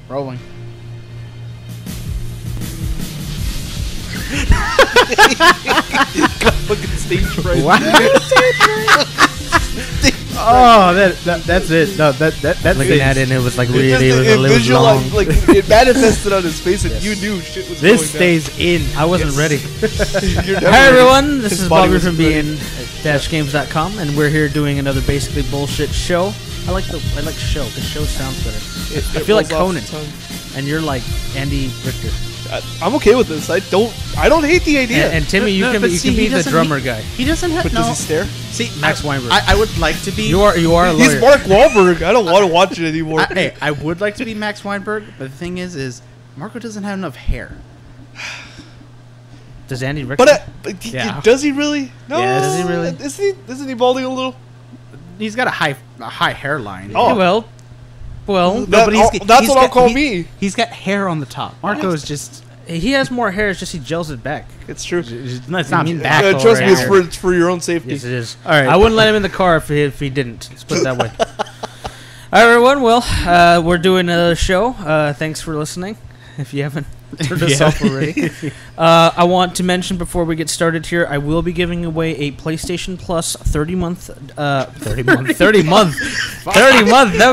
Rolling. Fucking stage fright. Wow. Oh, that's it. No, that's Looking it. at it, and it was like It really, just, it it was long. like it manifested on his face, and you knew shit was going This stays in. I wasn't ready. down. You're never Hi ready. everyone, this His is body Bobby was from ready. being-games.com, and we're here doing another basically bullshit show. I like show because show sounds better. I feel like rolls off Conan, the tongue. and you're like Andy Richter. I'm okay with this. I don't hate the idea. And Timmy, you No, can but be see, he the doesn't- drummer guy. He doesn't have but no. does he stare? See, Max Weinberg. I would like to be. You are a lawyer. He's Mark Wahlberg. I don't want to watch it anymore. Hey, I would like to be Max Weinberg, but the thing is Marco doesn't have enough hair. Does Andy Richter? But Yeah. does he really? No. Yeah, does he really? Isn't he balding a little? He's got a high hairline. Oh. Well, That's but what I'll call me. He's got hair on the top. Marco is just. he has more hair. It's just he gels it back. It's true. It's not back. Trust me, hair. it's for your own safety. Yes, it is. All right. I wouldn't let him in the car if he didn't. Let's put it that way. All right, everyone. Well, we're doing another show. Thanks for listening. If you haven't turned us off already, I want to mention before we get started here, I will be giving away a PlayStation Plus 30-month. That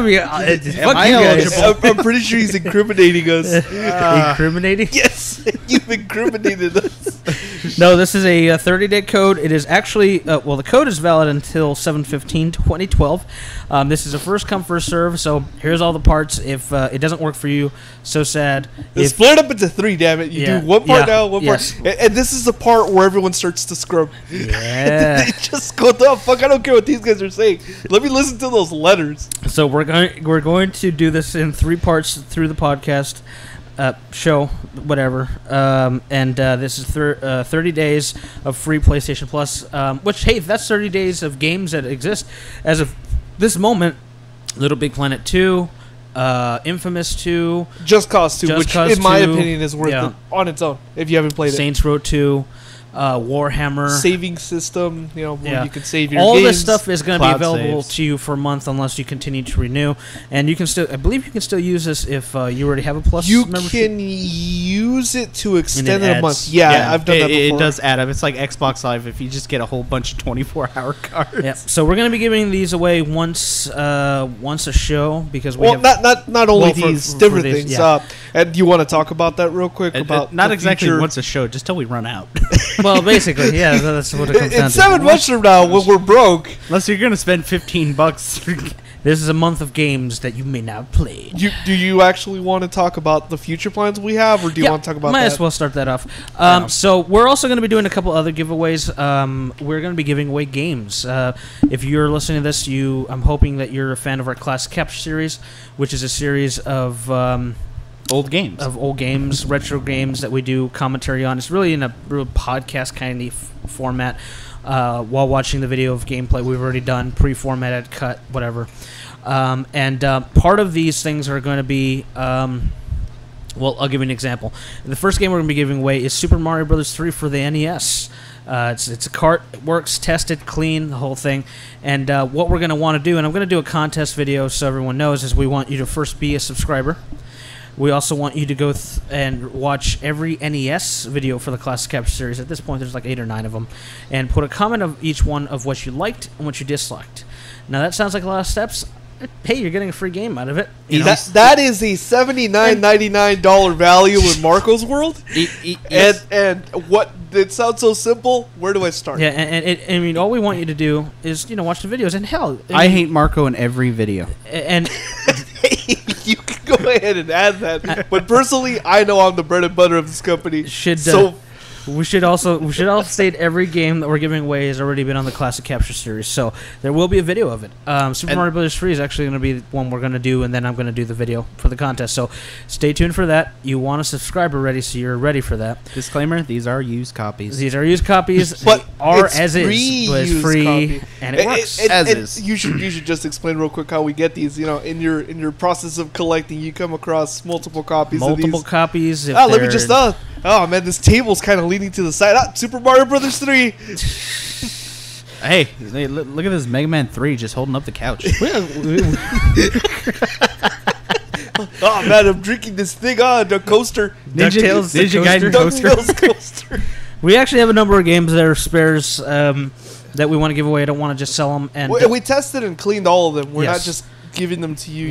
would be. Fuck I you guys. eligible? I'm pretty sure he's incriminating us. Incriminating. Yes, you've incriminated us. No, this is a 30-day code. It is actually, well, the code is valid until 7/15/2012. This is a first come, first serve, so here's all the parts. If it doesn't work for you, so sad. It's split up into 3, damn it. You Yeah. do one part Yeah. now, one Yes. part. And this is the part where everyone starts to scrub. Yeah. They just go, the fuck, I don't care what these guys are saying. Let me listen to those letters. So we're going to do this in 3 parts through the podcast. Show, whatever, and this is 30 days of free PlayStation Plus, which, hey, that's 30 days of games that exist as of this moment. Little Big Planet 2, Infamous 2, Just Cause 2, Just which Cause in my 2, opinion is worth yeah. it on its own if you haven't played Saints Row 2, Warhammer. Saving system, where Yeah. you can save your All games. this stuff is going to be Cloud available saves. to you for a month unless you continue to renew, and you can still, I believe you can still use this if you already have a Plus You membership. can use it to extend it it a adds. month. Yeah, I've done that before. It does add up. It's like Xbox Live if you just get a whole bunch of 24-hour cards. Yeah, so we're going to be giving these away once a show because we Well, have not only Well, for- these, for different these, things. yeah. And do you want to talk about that real quick? About not the exactly future? once a show, just till we run out. well, basically, yeah, that's what it comes down In to. 7 months from now, when we're broke, Unless you're gonna spend $15. This is a month of games that you may not have played. do you actually want to talk about the future plans we have, or do you want to talk about might that? as well start that off. So we're also going to be doing a couple other giveaways. We're going to be giving away games. If you're listening to this, I'm hoping that you're a fan of our Classic Capture series, which is a series of Old games. old games, retro games that we do commentary on. It's really in a real podcast kind of format. While watching the video of gameplay we've already done, pre-formatted, cut, whatever. And part of these things are going to be, well, I'll give you an example. The first game we're going to be giving away is Super Mario Bros. 3 for the NES. It's a cart, it works, tested, clean, the whole thing. And what we're going to want to do, and I'm going to do a contest video so everyone knows, is we want you to first be a subscriber. We also want you to go and watch every NES video for the Classic Capture series. At this point, there's like 8 or 9 of them. And put a comment of each one of what you liked and what you disliked. Now, that sounds like a lot of steps. Hey, you're getting a free game out of it. You know? That is a $79.99 value in Marco's world. And what it sounds so simple. Where do I start? Yeah, I mean, all we want you to do is, watch the videos. And hell, I hate Marco in every video. And You can go ahead and add that. But personally, I know I'm the bread and butter of this company. we should also state every game that we're giving away has already been on the Classic Capture series, so there will be a video of it. Super Mario Bros. 3 is actually going to be one we're going to do, and then I'm going to do the video for the contest. So stay tuned for that. You want a subscriber ready, so you're ready for that. Disclaimer: these are used copies. These are used copies, But they are it's as is, but it's used free copy. and it works. As And is. you should just explain real quick how we get these. In your process of collecting, you come across multiple copies of Multiple these. copies. If Let me they're- just oh man, this table's kind of leaning to the side. Super Mario Brothers 3. Hey, look at this Mega Man 3 just holding up the couch. Oh man, I'm drinking this thing. The coaster. DuckTales Ninja Gaiden coaster. DuckTales coaster. We actually have a number of games that are spares that we want to give away. I don't want to just sell them. And we tested and cleaned all of them. We're not just giving them to you.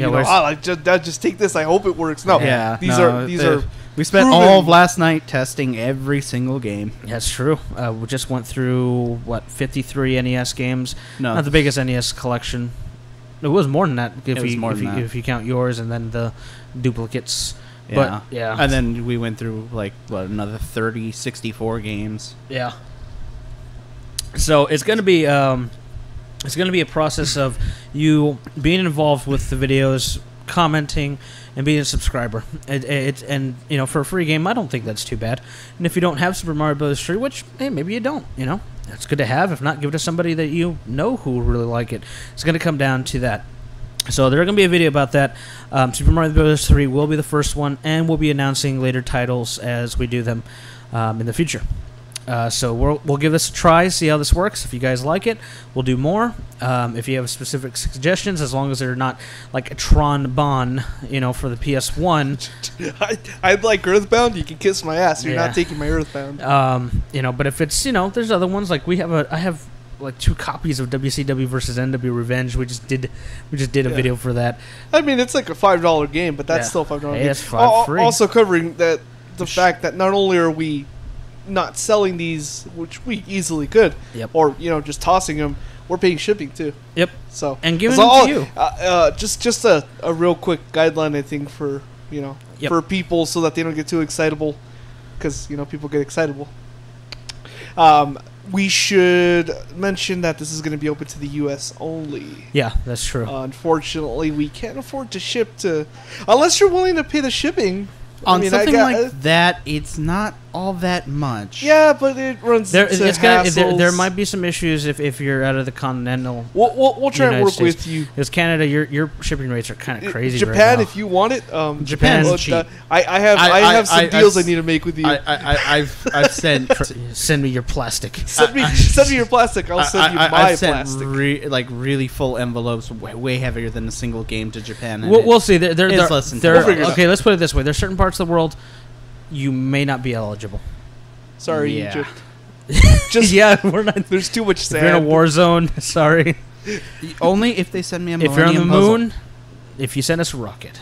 Just take this. I hope it works. No, these are. We spent proven. all of last night testing every single game. That's true. We just went through 53 NES games. No, not the biggest NES collection. It was more than that. If you count yours and then the duplicates. Yeah. But, yeah. And then we went through another 30, 64 games. Yeah. So it's going to be a process of you being involved with the videos, commenting, and being a subscriber. And for a free game, I don't think that's too bad. And if you don't have Super Mario Bros. 3, which maybe you don't, it's good to have. If not, give it to somebody that you know who will really like it. It's going to come down to that. So there's going to be a video about that. Super Mario Bros. 3 will be the first one, and we'll be announcing later titles as we do them in the future. So we'll give this a try, see how this works. If you guys like it, we'll do more. If you have specific suggestions, as long as they're not like a Tron Bon, for the PS1. I'd like Earthbound. You can kiss my ass. You're not taking my Earthbound. But if it's there's other ones like I have like 2 copies of WCW versus NW Revenge. We just did a video for that. I mean, it's like a $5 game, but that's still $5. Hey, that's free. Also covering the fact that not only are we not selling these, which we easily could, or just tossing them, we're paying shipping too. Yep. So and giving them to you. Just a real quick guideline, I think, for for people so that they don't get too excitable, because people get excitable. We should mention that this is going to be open to the U.S. only. Yeah, that's true. Unfortunately, we can't afford to ship to, unless you're willing to pay the shipping. On something like that, it's not all that much. Yeah, but it runs into hassles. There might be some issues if you're out of the continental. We'll try and work States. with you. Because Canada, your shipping rates are kind of crazy. Japan, right now. if you want it, Japan's cheap. I have some deals I need to make with you. I've sent. Send me your plastic. Send me your plastic. I'll send you my plastic. Really full envelopes, way heavier than a single game to Japan. We'll see. Okay, let's put it this way: there's certain parts of the world you may not be eligible. Sorry, yeah. Egypt. We're not. There's too much sand. If you're in a war zone, sorry. Only if they send me a If you're on the moon, puzzle. if you send us a rocket.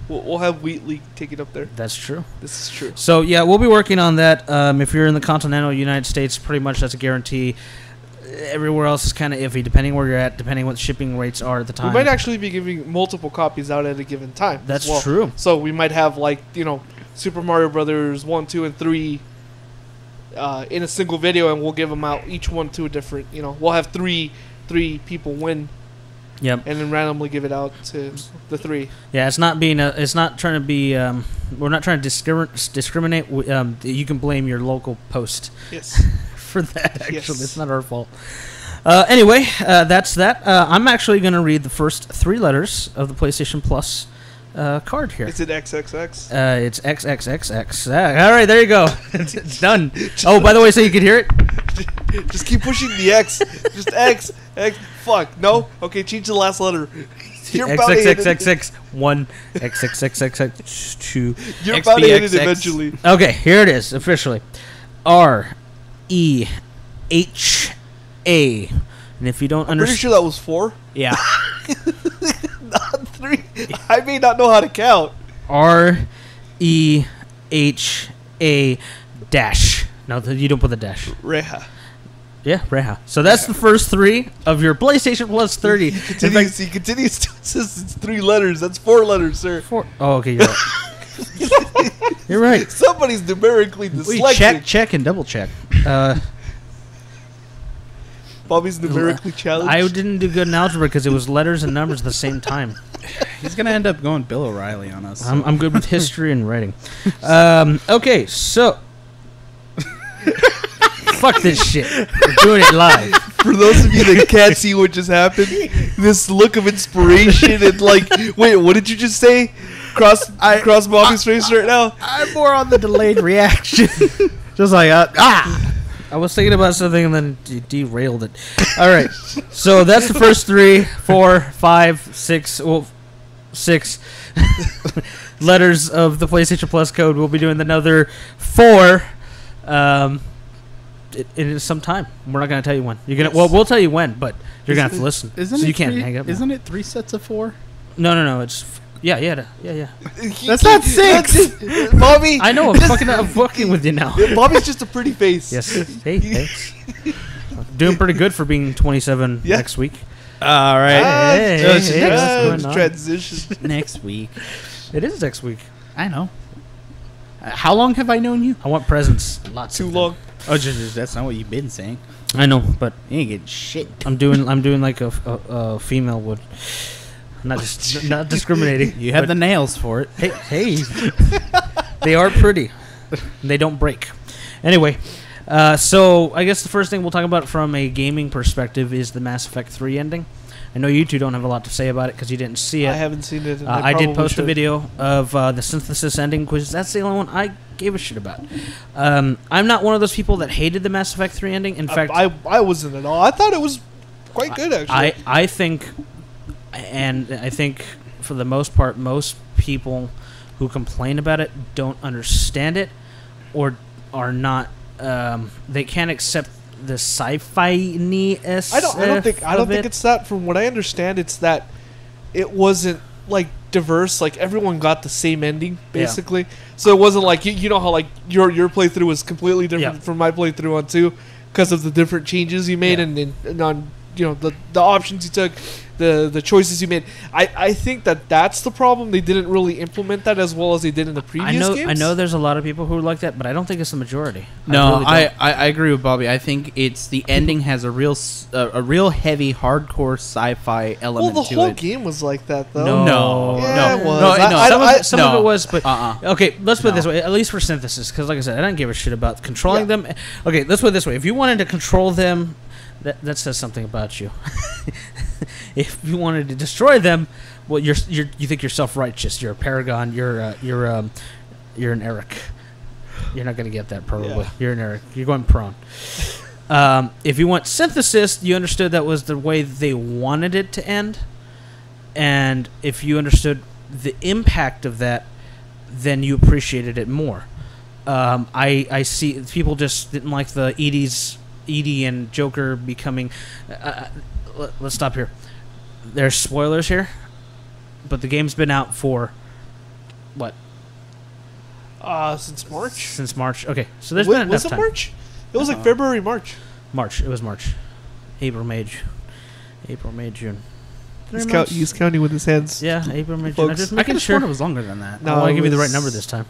We'll have Wheatley take it up there. That's true. This is true. So, yeah, we'll be working on that. If you're in the continental United States, pretty much that's a guarantee. Everywhere else is kind of iffy, depending where you're at, depending what shipping rates are at the time. We might actually be giving multiple copies out at a given time. That's true. So we might have, Super Mario Brothers 1, 2, and 3 in a single video, and we'll give them out each one to a different. We'll have three people win. Yep. And then randomly give it out to the 3. Yeah, it's not trying to be. We're not trying to discriminate. You can blame your local post. Yes. For that, actually, it's not our fault. Anyway, that's that. I'm actually going to read the first 3 letters of the PlayStation Plus card here. Is it XXX? It's XXXX. All right, there you go. It's done. Oh, by the way, so you could hear it? Just keep pushing the X. Just X. Fuck. No? Okay, change the last letter. XXXXX 1 XXXXX 2. You're about to hit it eventually. Okay, here it is, officially. REHA. And if you don't understand... Pretty sure that was 4. Yeah. Not 3. I may not know how to count. REHA dash. No, you don't put the dash. Reha. Yeah, Reha. So that's the first 3 of your PlayStation Plus 30. He continues to insist it's 3 letters. That's 4 letters, sir. 4. Oh, okay, you're right. You're right. Somebody's numerically dyslexic. Check and double check. Bobby's numerically challenged. I didn't do good in algebra because it was letters and numbers at the same time. He's gonna end up going Bill O'Reilly on us. I'm good with history and writing. Okay, so fuck this shit. We're doing it live. For those of you that can't see what just happened, this look of inspiration and wait, what did you just say? Cross Bobby's face right now. I'm more on the delayed reaction. Just like I was thinking about something and then derailed it. All right, so that's the first 3, 4, 5, 6. Well, 6 letters of the PlayStation Plus code. We'll be doing another 4. It is some time. We're not going to tell you when. You're gonna. Well, we'll tell you when, but you're going to have to listen. Isn't so it you can't three, hang up. Isn't it 3 sets of 4? No. It's yeah. That's not 6. Bobby. I know. I'm fucking with you now. Bobby's just a pretty face. Yes. Hey, thanks. Doing pretty good for being 27 next week. All right. Hey, So it's hey, next, what's going on? transition. next week. It is next week. I know. How long have I known you? I want presents. Lots. Too of them. long. Oh, that's not what you've been saying. I know, but You ain't getting shit. I'm doing like a female would. Not discriminating. You have but- the nails for it. Hey, they are pretty. They don't break. Anyway, so I guess the first thing we'll talk about from a gaming perspective is the Mass Effect 3 ending. I know you two don't have a lot to say about it because you didn't see it. I haven't seen it. And I did post should. a video of the synthesis ending because that's the only one I gave a shit about. I'm not one of those people that hated the Mass Effect 3 ending. In fact, I wasn't at all. I thought it was quite good, actually. I think for the most part, most people who complain about it don't understand it or are not. They can't accept the sci-fi-ness. I don't think it's that. From what I understand, it's that it wasn't like diverse. Like everyone got the same ending basically. So it wasn't like you know how like your playthrough was completely different from my playthrough on 2 because of the different changes you made and on the options you took, the choices you made. I think that's the problem. They didn't really implement that as well as they did in the previous games. I know there's a lot of people who like that, but I don't think it's the majority. No, I really don't. I agree with Bobby. I think it's the ending has a real heavy hardcore sci-fi element Well, the to whole it. game was like that, though. No. Yeah, it was. No, Some of it was, but okay. Let's put it No. this way. At least for synthesis, because like I said, I don't give a shit about controlling them. Okay, let's put it this way. If you wanted to control them, that says something about you. If you wanted to destroy them, well, you think you're self-righteous. You're a paragon. You're an Eric. You're not going to get that probably. Yeah. You're an Eric. You're going prone. If you want synthesis, you understood that was the way they wanted it to end, and if you understood the impact of that, then you appreciated it more. I see people just didn't like the Edie and Joker becoming. Let's stop here. There's spoilers here, but the game's been out for what? Since March. Since March. Okay, so there's been enough Was it time. March? It was like February, March. March. It was March. April, May, June. He's counting with his hands. Yeah, April, May, June. Folks. I'm just I making could have sure. sworn it was longer than that. I want to give you the right number this time.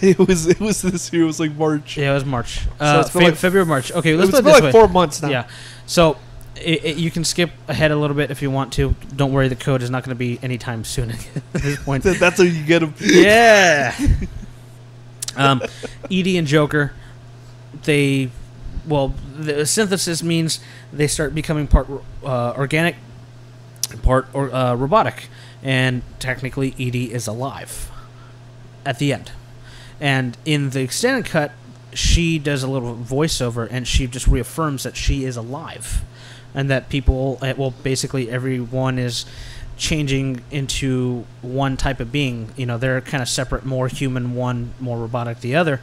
It was this year. It was like March. Yeah, it was March. So it's been like- February, March. Okay, let's It's put it been this like way. 4 months now. Yeah. So you can skip ahead a little bit if you want to. Don't worry, the code is not going to be anytime soon at this point. That's how you get them. Yeah. Edie and Joker, the synthesis means they start becoming part organic, part robotic, and technically Edie is alive at the end. And in the extended cut, she does a little voiceover, and she just reaffirms that she is alive, and that people, basically everyone is changing into one type of being. They're kind of separate, more human one, more robotic the other,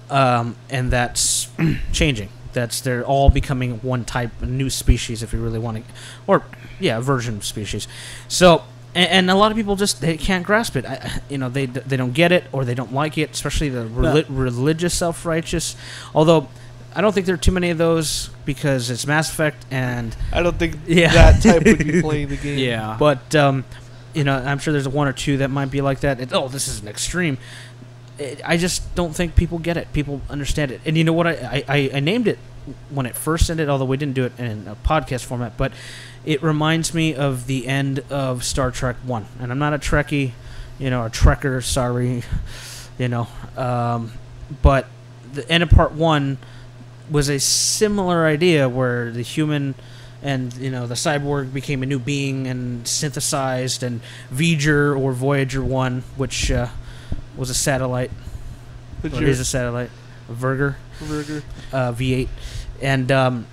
and that's changing. They're all becoming one type, a new species, if you really want to, a version of species. So, and a lot of people they can't grasp it. They don't get it, or they don't like it, especially the religious self-righteous. Although I don't think there are too many of those because it's Mass Effect, and I don't think that type would be playing the game. Yeah. But I'm sure there's one or two that might be like that. This is an extreme. I just don't think people get it. People understand it. And you know what? I named it when it first ended, although we didn't do it in a podcast format, but it reminds me of the end of Star Trek 1. And I'm not a Trekkie, a Trekker, sorry, but the end of Part 1 was a similar idea where the human and the cyborg became a new being and synthesized, and Voyager or Voyager 1, which was a satellite, or is a satellite, Virger, V8, and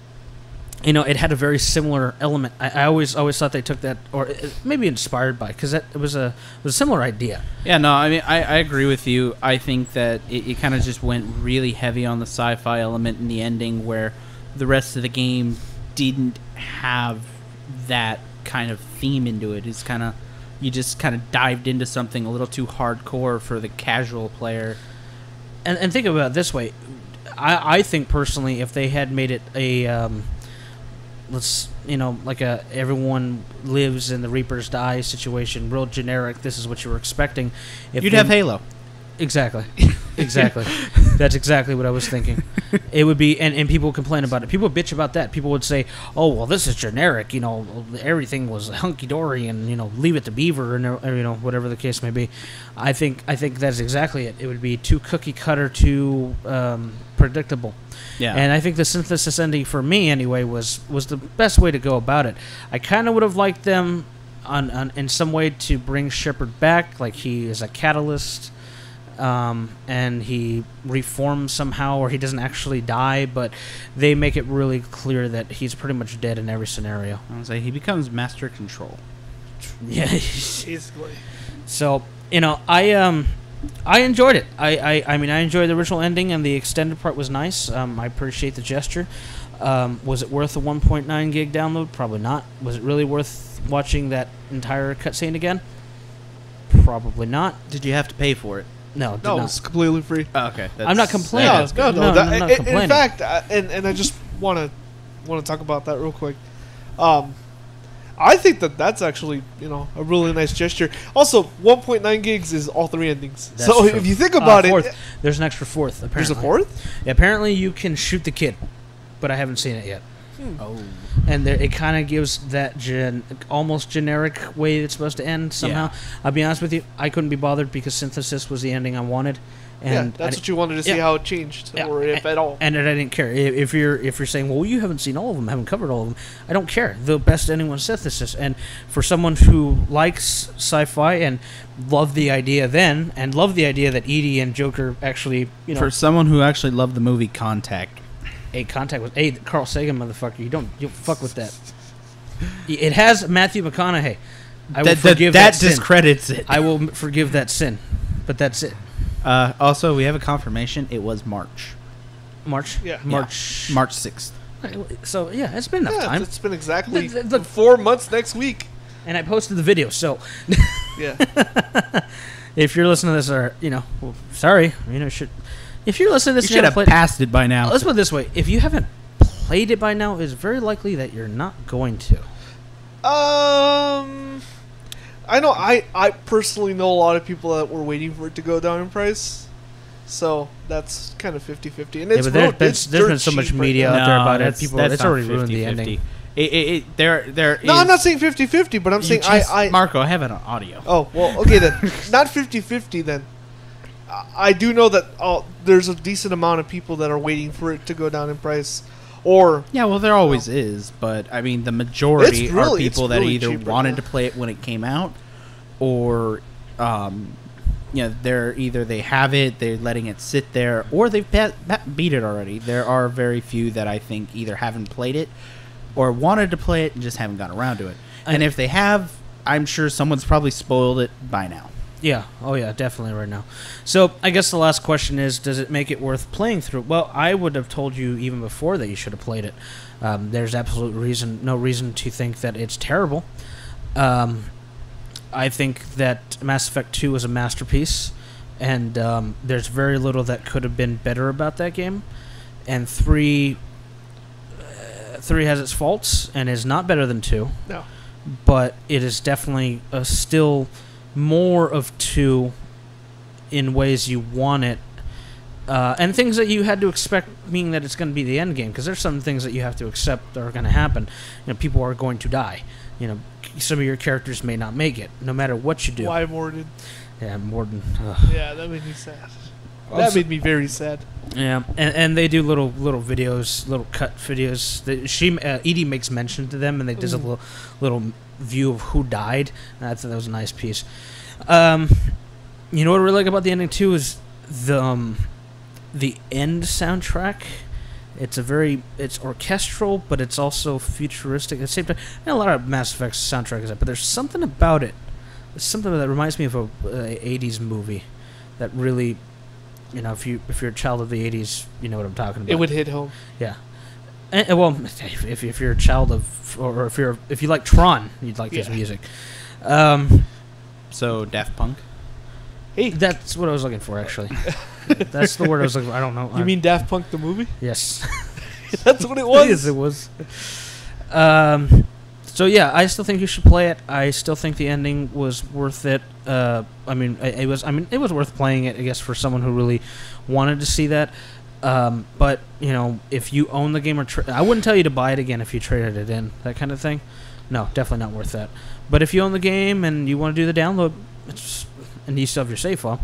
it had a very similar element. I always thought they took that, or maybe inspired by, because it was a similar idea. Yeah, no, I mean, I agree with you. I think that it kind of just went really heavy on the sci-fi element in the ending, where the rest of the game didn't have that kind of theme into it. It's kind of, you just kind of dived into something a little too hardcore for the casual player. And think about it this way. I think personally, if they had made it a like a everyone lives and the Reapers die situation, real generic, this is what you were expecting. If You'd have Halo. Exactly. Exactly. That's exactly what I was thinking. It would be, and people would complain about it. People would bitch about that. People would say, oh, well, this is generic. Everything was hunky-dory and, leave it to Beaver and, whatever the case may be. I think that's exactly it. It would be too cookie-cutter, too predictable. Yeah. And I think the synthesis ending, for me anyway, was the best way to go about it. I kind of would have liked them in some way to bring Shepard back, like he is a catalyst. And he reforms somehow, or he doesn't actually die, but they make it really clear that he's pretty much dead in every scenario. I would say he becomes Master Control. Yeah, basically. So I enjoyed it. I mean, I enjoyed the original ending, and the extended part was nice. I appreciate the gesture. Was it worth a 1.9 gig download? Probably not. Was it really worth watching that entire cutscene again? Probably not. Did you have to pay for it? No, no, it's completely free. Oh, okay, I'm not complaining. No, I'm not complaining. In fact, and I just want to talk about that real quick. I think that's actually a really nice gesture. Also, 1.9 gigs is all 3 endings. That's so true. if you think about Fourth. it, There's an extra fourth. Apparently, there's a fourth. Yeah, apparently, you can shoot the kid, but I haven't seen it yet. Oh. And it kind of gives that almost generic way it's supposed to end somehow. Yeah. I'll be honest with you, I couldn't be bothered because Synthesis was the ending I wanted. And that's what you wanted to see how it changed, or if at all. And I didn't care. If you're saying, well, you haven't seen all of them, haven't covered all of them, I don't care. The best ending was Synthesis. And for someone who likes sci-fi and loved the idea then, and loved the idea that Edie and Joker actually, For someone who actually loved the movie Contact. Contact was Carl Sagan, motherfucker. You don't fuck with that. It has Matthew McConaughey. I will forgive that sin. Discredits it. I will forgive that sin, but that's it. Also, we have a confirmation. It was March. March. Yeah. March 6th. So yeah, it's been enough time. It's been exactly 4 months next week. And I posted the video. So yeah. If you're listening to this, or sorry, if you're listening to this, you should have passed it by now. Let's put it this way: if you haven't played it by now, it's very likely that you're not going to. I know. I personally know a lot of people that were waiting for it to go down in price, so that's kind of 50-50. And it's there's been so much media out there about it. People, it's already ruined the ending. No, I'm not saying 50-50, but I'm saying Marco, I have it on audio. Oh well, okay then. Not 50-50 then. I do know that there's a decent amount of people that are waiting for it to go down in price. Or yeah, well, there always is, but I mean, the majority are people that either wanted to play it when it came out, or they have it, they're letting it sit there, or they've beat it already. There are very few that I think either haven't played it or wanted to play it and just haven't gotten around to it. And if they have, I'm sure someone's probably spoiled it by now. Yeah. Oh, yeah, definitely right now. So I guess the last question is, does it make it worth playing through? Well, I would have told you even before that you should have played it. There's no reason to think that it's terrible. I think that Mass Effect 2 is a masterpiece, and there's very little that could have been better about that game. And 3 has its faults and is not better than 2. No. But it is definitely still more of 2 in ways you want it, and things that you had to expect, meaning that it's going to be the end game, because there's some things that you have to accept are going to happen. People are going to die. Some of your characters may not make it, no matter what you do. Why Morden? Yeah, Morden. Yeah, that made me sad. That made me very sad. Yeah, and they do little videos, little cut videos. Edie makes mention to them, and they does a little view of who died. And I thought that was a nice piece. What I really like about the ending too is the end soundtrack It's orchestral, but it's also futuristic at the same time. A lot of Mass Effect soundtrack is that, but there's something about it. There's something that reminds me of a 80s movie that really, if you're a child of the 80s, you know what I'm talking about. It would hit home. Yeah. Well, if you're a child of, or if you like Tron, you'd like this music. So Daft Punk. Hey, that's what I was looking for, actually. That's the word I was looking for. I don't know. You mean Daft Punk the movie? Yes. That's what it was. Yes, it was. So yeah, I still think you should play it. I still think the ending was worth it. It was worth playing it, I guess, for someone who really wanted to see that. But if you own the game I wouldn't tell you to buy it again if you traded it in, that kind of thing. No, definitely not worth that. But if you own the game and you want to do the download, and you still have your save file,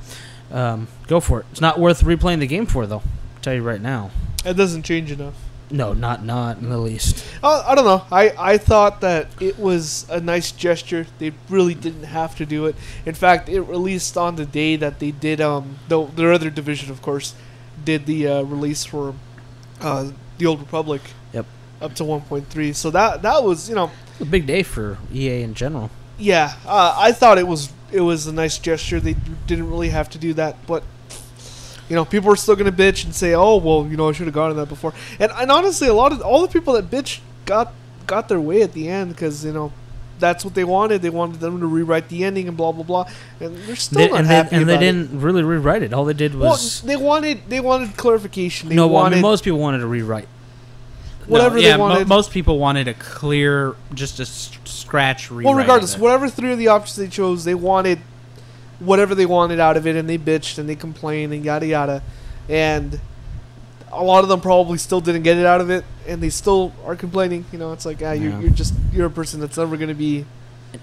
go for it. It's not worth replaying the game for, though. I'll tell you right now. It doesn't change enough. No, not in the least. I don't know. I thought that it was a nice gesture. They really didn't have to do it. In fact, it released on the day that they did. Their other division, of course, did the release for the Old Republic. Yep. Up to 1.3. So that was a big day for EA in general. Yeah, I thought it was a nice gesture. They didn't really have to do that, but people are still gonna bitch and say, "Oh, well, I should have gotten that before." And honestly, all the people that bitch got their way at the end because that's what they wanted. They wanted them to rewrite the ending and blah blah blah. And they're still not happy. And they didn't really rewrite it. All they did was they wanted clarification. Most people wanted to rewrite. Whatever they wanted. Most people wanted a clear, just a scratch rewrite. Well, regardless, whatever three of the options they chose, they wanted whatever they wanted out of it, and they bitched and they complained and yada yada, and a lot of them probably still didn't get it out of it, and they still are complaining. It's like you're a person that's never going to be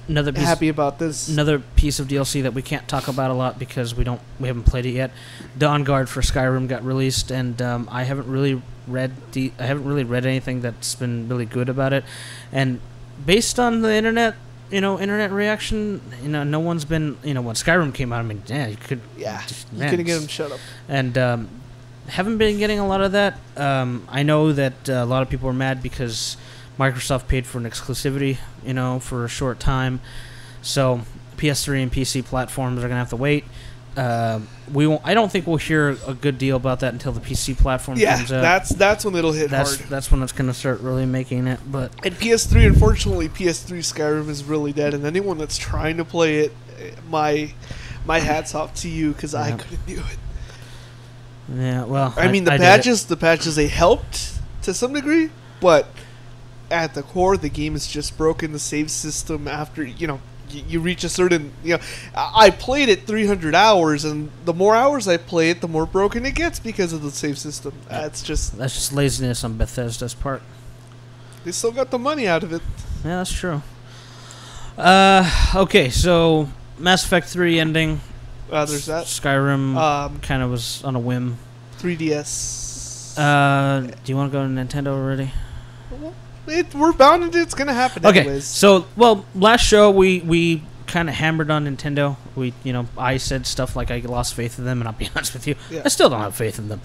happy about this. Another piece of DLC that we can't talk about a lot because we haven't played it yet. Dawn Guard for Skyrim got released, and I haven't really read anything that's been really good about it, and based on the internet reaction, no one's been, when Skyrim came out, you couldn't get them to shut up, and haven't been getting a lot of that. I know that a lot of people are mad because Microsoft paid for an exclusivity, for a short time, so PS3 and PC platforms are gonna have to wait. I don't think we'll hear a good deal about that until the PC platform comes out. That's when it'll hit hard. That's when it's going to start really making it. But PS3, unfortunately, PS3 Skyrim is really dead, and anyone that's trying to play it, my hat's off to you because I couldn't do it. Yeah, well, the patches they helped to some degree, but at the core, the game is just broken. The save system after you reach a certain, I played it 300 hours, and the more hours I play it, the more broken it gets because of the save system. That's just laziness on Bethesda's part. They still got the money out of it. Yeah, that's true. Okay, so Mass Effect 3 ending. There's that. Skyrim kind of was on a whim. 3DS. Do you want to go to Nintendo already? We're bound into it's going to happen anyways. So, last show we kind of hammered on Nintendo. I said stuff like I lost faith in them, and I'll be honest with you, I still don't have faith in them.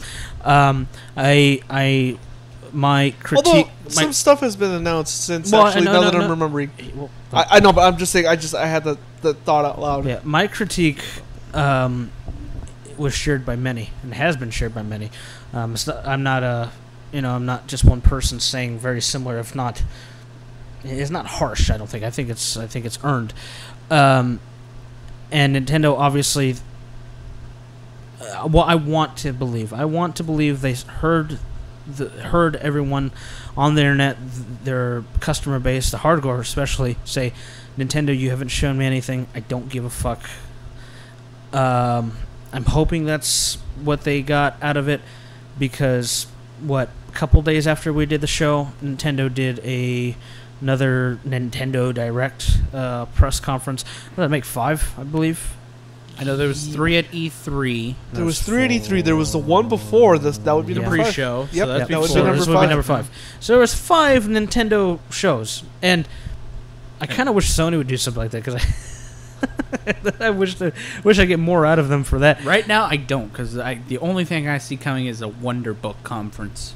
My critique. Although some stuff has been announced since now that I'm remembering. I know, but I'm just saying. I had the thought out loud. Yeah, my critique was shared by many and has been shared by many. I'm not just one person saying very similar. If not, it's not harsh. I don't think. I think it's earned. And Nintendo obviously. I want to believe they heard everyone on the internet, their customer base, the hardcore especially, say, Nintendo, you haven't shown me anything. I don't give a fuck. I'm hoping that's what they got out of it, because a couple days after we did the show, Nintendo did another Nintendo Direct press conference. What did that make 5, I believe? I know there was 3 at E3. There was 3 at E3. There was the one before this. That would be the pre-show. Yep, so that would be number 5. So there was 5 Nintendo shows, and I kind of wish Sony would do something like that, because I wish I get more out of them for that. Right now, I don't, because the only thing I see coming is a Wonder Book conference.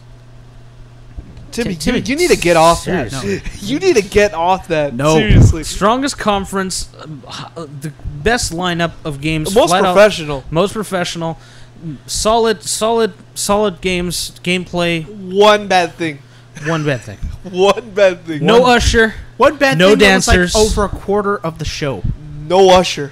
Timmy, you need to get off that. Seriously. You need to get off that. No. Seriously. Strongest conference, the best lineup of games. Most professional. Most professional. Solid games, gameplay. One bad thing. One bad thing. One bad thing. No usher. What bad No thing dancers. that was like over a quarter of the show. No usher.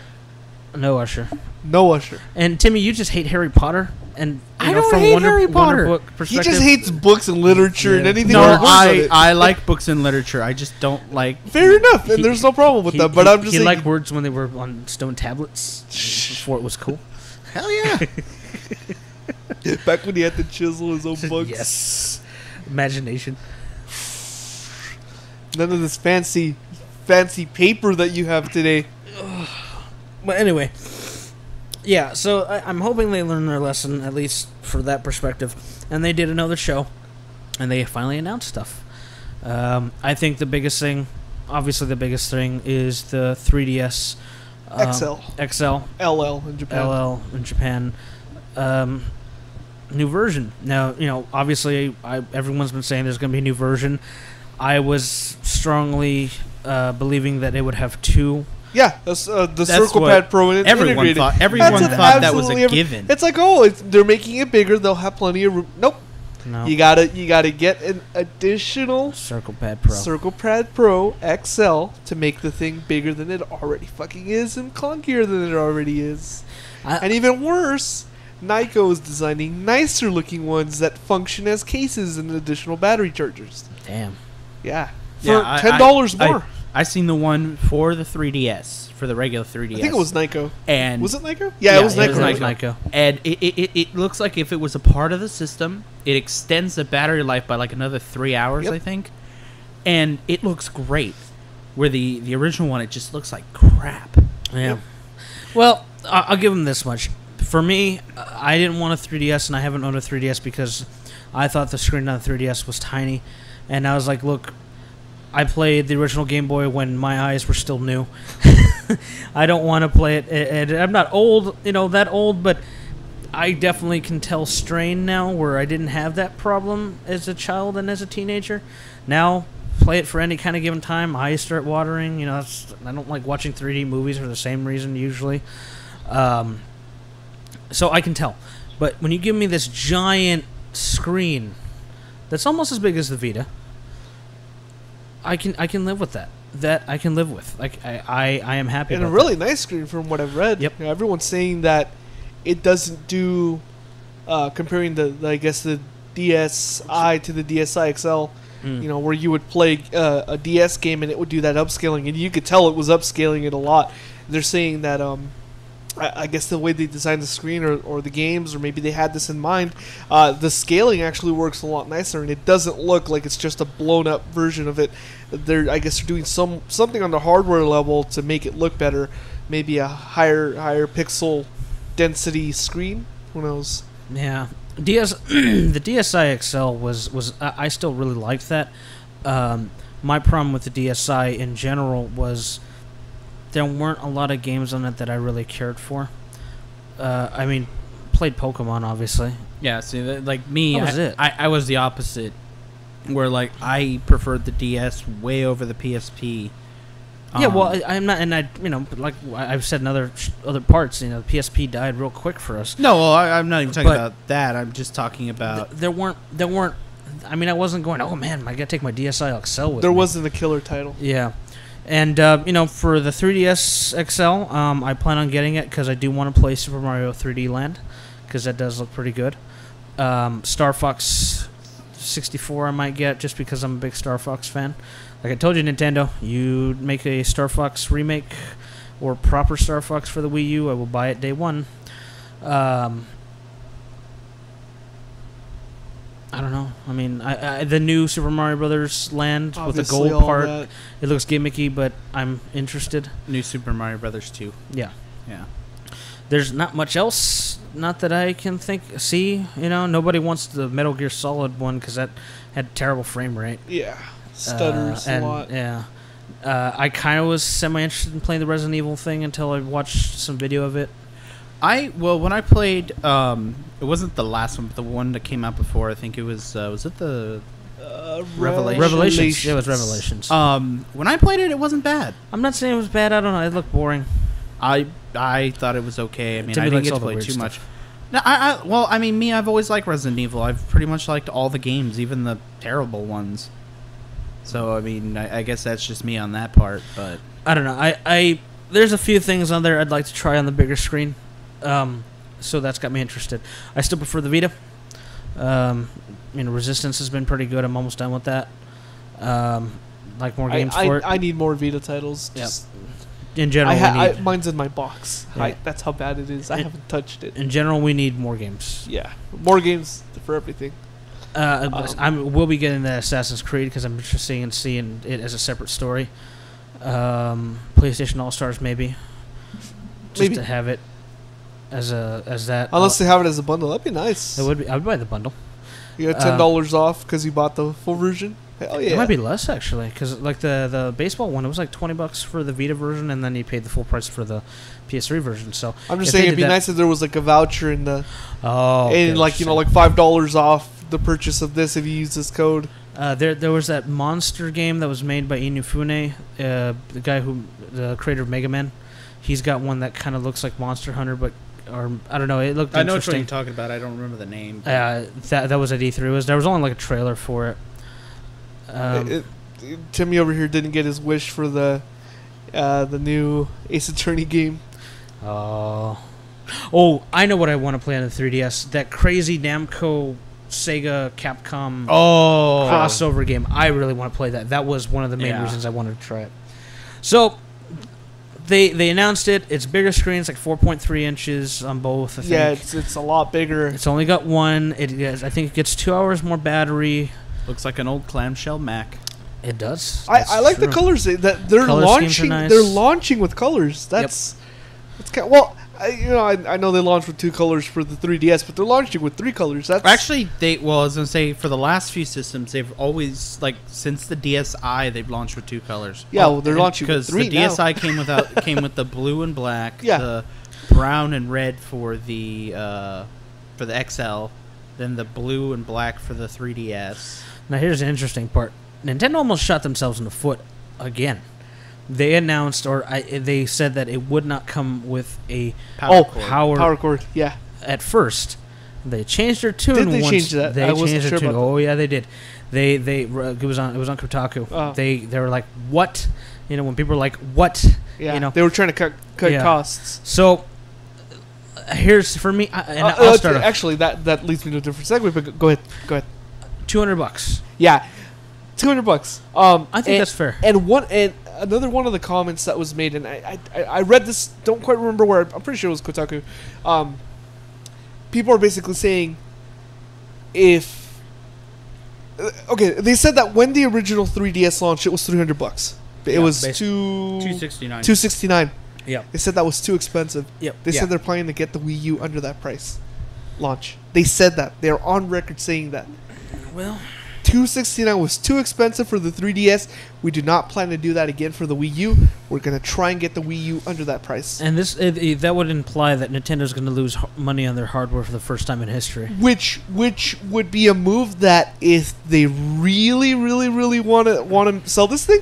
No usher. No usher. And Timmy, you just hate Harry Potter, and I don't hate Harry Potter. Book He perspective. just hates books and literature and anything. No, that works with it. I like books and literature. I just don't like. Fair enough, and there's no problem with that. But I'm just he saying. liked words when they were on stone tablets before it was cool. Hell yeah. Back when he had to chisel his own books. Yes, imagination. None of this fancy paper that you have today. But anyway, yeah. So I'm hoping they learn their lesson, at least for that perspective. And they did another show, and they finally announced stuff. I think the biggest thing, obviously the biggest thing, is the 3DS XL, LL in Japan. LL in Japan. New version. Now, obviously, everyone's been saying there's going to be a new version. I was strongly believing that it would have two. Yeah, the Circle Pad Pro, and it's everyone integrated. Everyone thought that was a given. It's like, they're making it bigger. They'll have plenty of room. Nope. No. You gotta get an additional Circle Pad Pro XL to make the thing bigger than it already fucking is and clunkier than it already is. And even worse, Nyko is designing nicer looking ones that function as cases and additional battery chargers. Damn. Yeah. For Yeah, $10 more. I seen the one for the 3DS, for the regular 3DS. I think it was Nyko. And was it Nyko? Yeah, it was Nyko. It was Nyko. And it looks like if it was a part of the system, it extends the battery life by like another 3 hours, I think. And it looks great. Where the original one, it just looks like crap. Yeah. Well, I'll give them this much. For me, I didn't want a 3DS, and I haven't owned a 3DS because I thought the screen on the 3DS was tiny. And I was like, look, I played the original Game Boy when my eyes were still new. I don't want to play it. And I'm not old, that old, but I definitely can tell strain now where I didn't have that problem as a child and as a teenager. Now, play it for any kind of given time, eyes start watering. I don't like watching 3D movies for the same reason usually. So I can tell. But when you give me this giant screen that's almost as big as the Vita, I can live with that. That I can live with. Like I am happy. And about a really that. nice screen from what I've read. Yep. Everyone's saying that it doesn't do comparing the DSi to the DSi XL. Where you would play a DS game and it would do that upscaling, and you could tell it was upscaling it a lot. They're saying that I guess the way they designed the screen or the games, or maybe they had this in mind, the scaling actually works a lot nicer, and it doesn't look like it's just a blown up version of it. I guess they're doing something on the hardware level to make it look better, maybe a higher pixel density screen. Who knows? Yeah, the DSi XL was I still really liked that. My problem with the DSi in general was there weren't a lot of games on it that I really cared for. I mean, played Pokemon, obviously. Yeah, see, like me, That was it. I was the opposite, where like I preferred the DS way over the PSP. Yeah, well, I'm not, and like I've said in other parts, the PSP died real quick for us. No, well, I'm not even talking about that. I'm just talking about There weren't. I mean, I wasn't going, oh man, I gotta take my DSi XL with me. There wasn't a killer title. Yeah. And, for the 3DS XL, I plan on getting it because I do want to play Super Mario 3D Land, because that does look pretty good. Star Fox 64 I might get just because I'm a big Star Fox fan. Like I told you, Nintendo, you make a Star Fox remake or proper Star Fox for the Wii U, I will buy it day one. I don't know. I mean, the new Super Mario Brothers Land Obviously, with the gold part, that. it looks gimmicky, but I'm interested. New Super Mario Brothers 2. Yeah. Yeah. There's not much else, not that I can see. Nobody wants the Metal Gear Solid one because that had terrible frame rate. Yeah. Stutters a lot. Yeah. I kind of was semi-interested in playing the Resident Evil thing until I watched some video of it. When I played, it wasn't the last one, but the one that came out before. I think it was it the Revelations. Yeah, it was Revelations. When I played it, it wasn't bad. I'm not saying it was bad. I don't know. It looked boring. I thought it was okay. I mean, I Timmy didn't likes get all to the play weird too much. stuff. No, well, I mean, I've always liked Resident Evil. I've pretty much liked all the games, even the terrible ones. So, I mean, I guess that's just me on that part, but... I don't know. I there's a few things on there I'd like to try on the bigger screen. So that's got me interested. I still prefer the Vita. Resistance has been pretty good. I'm almost done with that. Like more games for it. I need more Vita titles. Just in general, mine's in my box. Yeah. That's how bad it is. I haven't touched it. In general, we need more games. Yeah, more games for everything. We'll be getting that Assassin's Creed because I'm interested in seeing it as a separate story. PlayStation All Stars maybe to have it as that. Unless they have it as a bundle, that'd be nice. It would be. I would buy the bundle. You got $10 off because you bought the full version. Hell yeah! It might be less actually, because like the baseball one, it was like $20 for the Vita version, and then you paid the full price for the PS3 version. So I'm just saying it'd be nice if there was like a voucher in the like $5 off the purchase of this if you use this code. There was that monster game that was made by Inufune, the guy the creator of Mega Man. He's got one that kind of looks like Monster Hunter, or I don't know. It looked. I know interesting. what you're talking about. I don't remember the name. That was at E3. There was only like a trailer for it. Timmy over here didn't get his wish for the new Ace Attorney game. Oh, I know what I want to play on the 3DS. That crazy Namco Sega Capcom crossover game. I really want to play that. That was one of the main reasons I wanted to try it. So they announced it. It's bigger screens, like 4.3 inches on both. I think. Yeah, it's a lot bigger. It's only got one. I think it gets 2 hours more battery. Looks like an old clamshell Mac. It does. I like the colors that they're launching. Nice. They're launching with colors. That's kind of, well. I know they launched with 2 colors for the 3DS, but they're launching with 3 colors. That's actually I was gonna say for the last few systems, they've always since the DSi, they've launched with 2 colors. Yeah, well, they're launching with 3 because the now. DSi came with the blue and black, yeah. the brown and red for the XL, then the blue and black for the 3DS. Now here's the interesting part: Nintendo almost shot themselves in the foot again. They announced, they said that it would not come with a power cord. Yeah. At first, they changed their tune. Did they change that? They changed their tune. Oh yeah, they did. It was on Kotaku. Oh. They were like, what? When people were like, what? Yeah. They were trying to cut costs. So here's for me. I'll start off. Actually, that leads me to a different segue. But go ahead. $200. Yeah. $200. I think that's fair. And another one of the comments that was made, and I read this, don't quite remember where. I'm pretty sure it was Kotaku. People are basically saying, they said that when the original 3DS launched, it was $300. It was $269. Yeah. They said that was too expensive. Yep. They said they're planning to get the Wii U under that price. Launch. They said that. They're on record saying that. Well, $269 was too expensive for the 3DS. We do not plan to do that again for the Wii U. We're going to try and get the Wii U under that price. And that would imply that Nintendo's going to lose money on their hardware for the first time in history. Which would be a move that if they really, really, really want to sell this thing,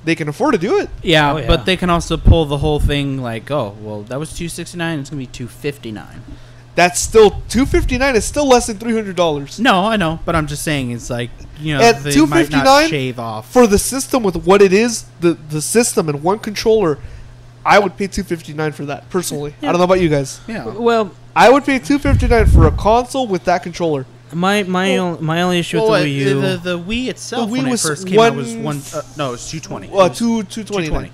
they can afford to do it. Yeah, but they can also pull the whole thing like, oh, well, that was $269. It's going to be $259. That's still $259. Is still less than $300. No, I know, but I'm just saying it's like they might not shave off for the system with what it is. The system and one controller, I would pay $259 for that personally. Yeah. I don't know about you guys. Yeah. Well, I would pay $259 for a console with that controller. My only issue with the Wii U, the Wii itself, the Wii when it first came out was one. No, it was $220. $220.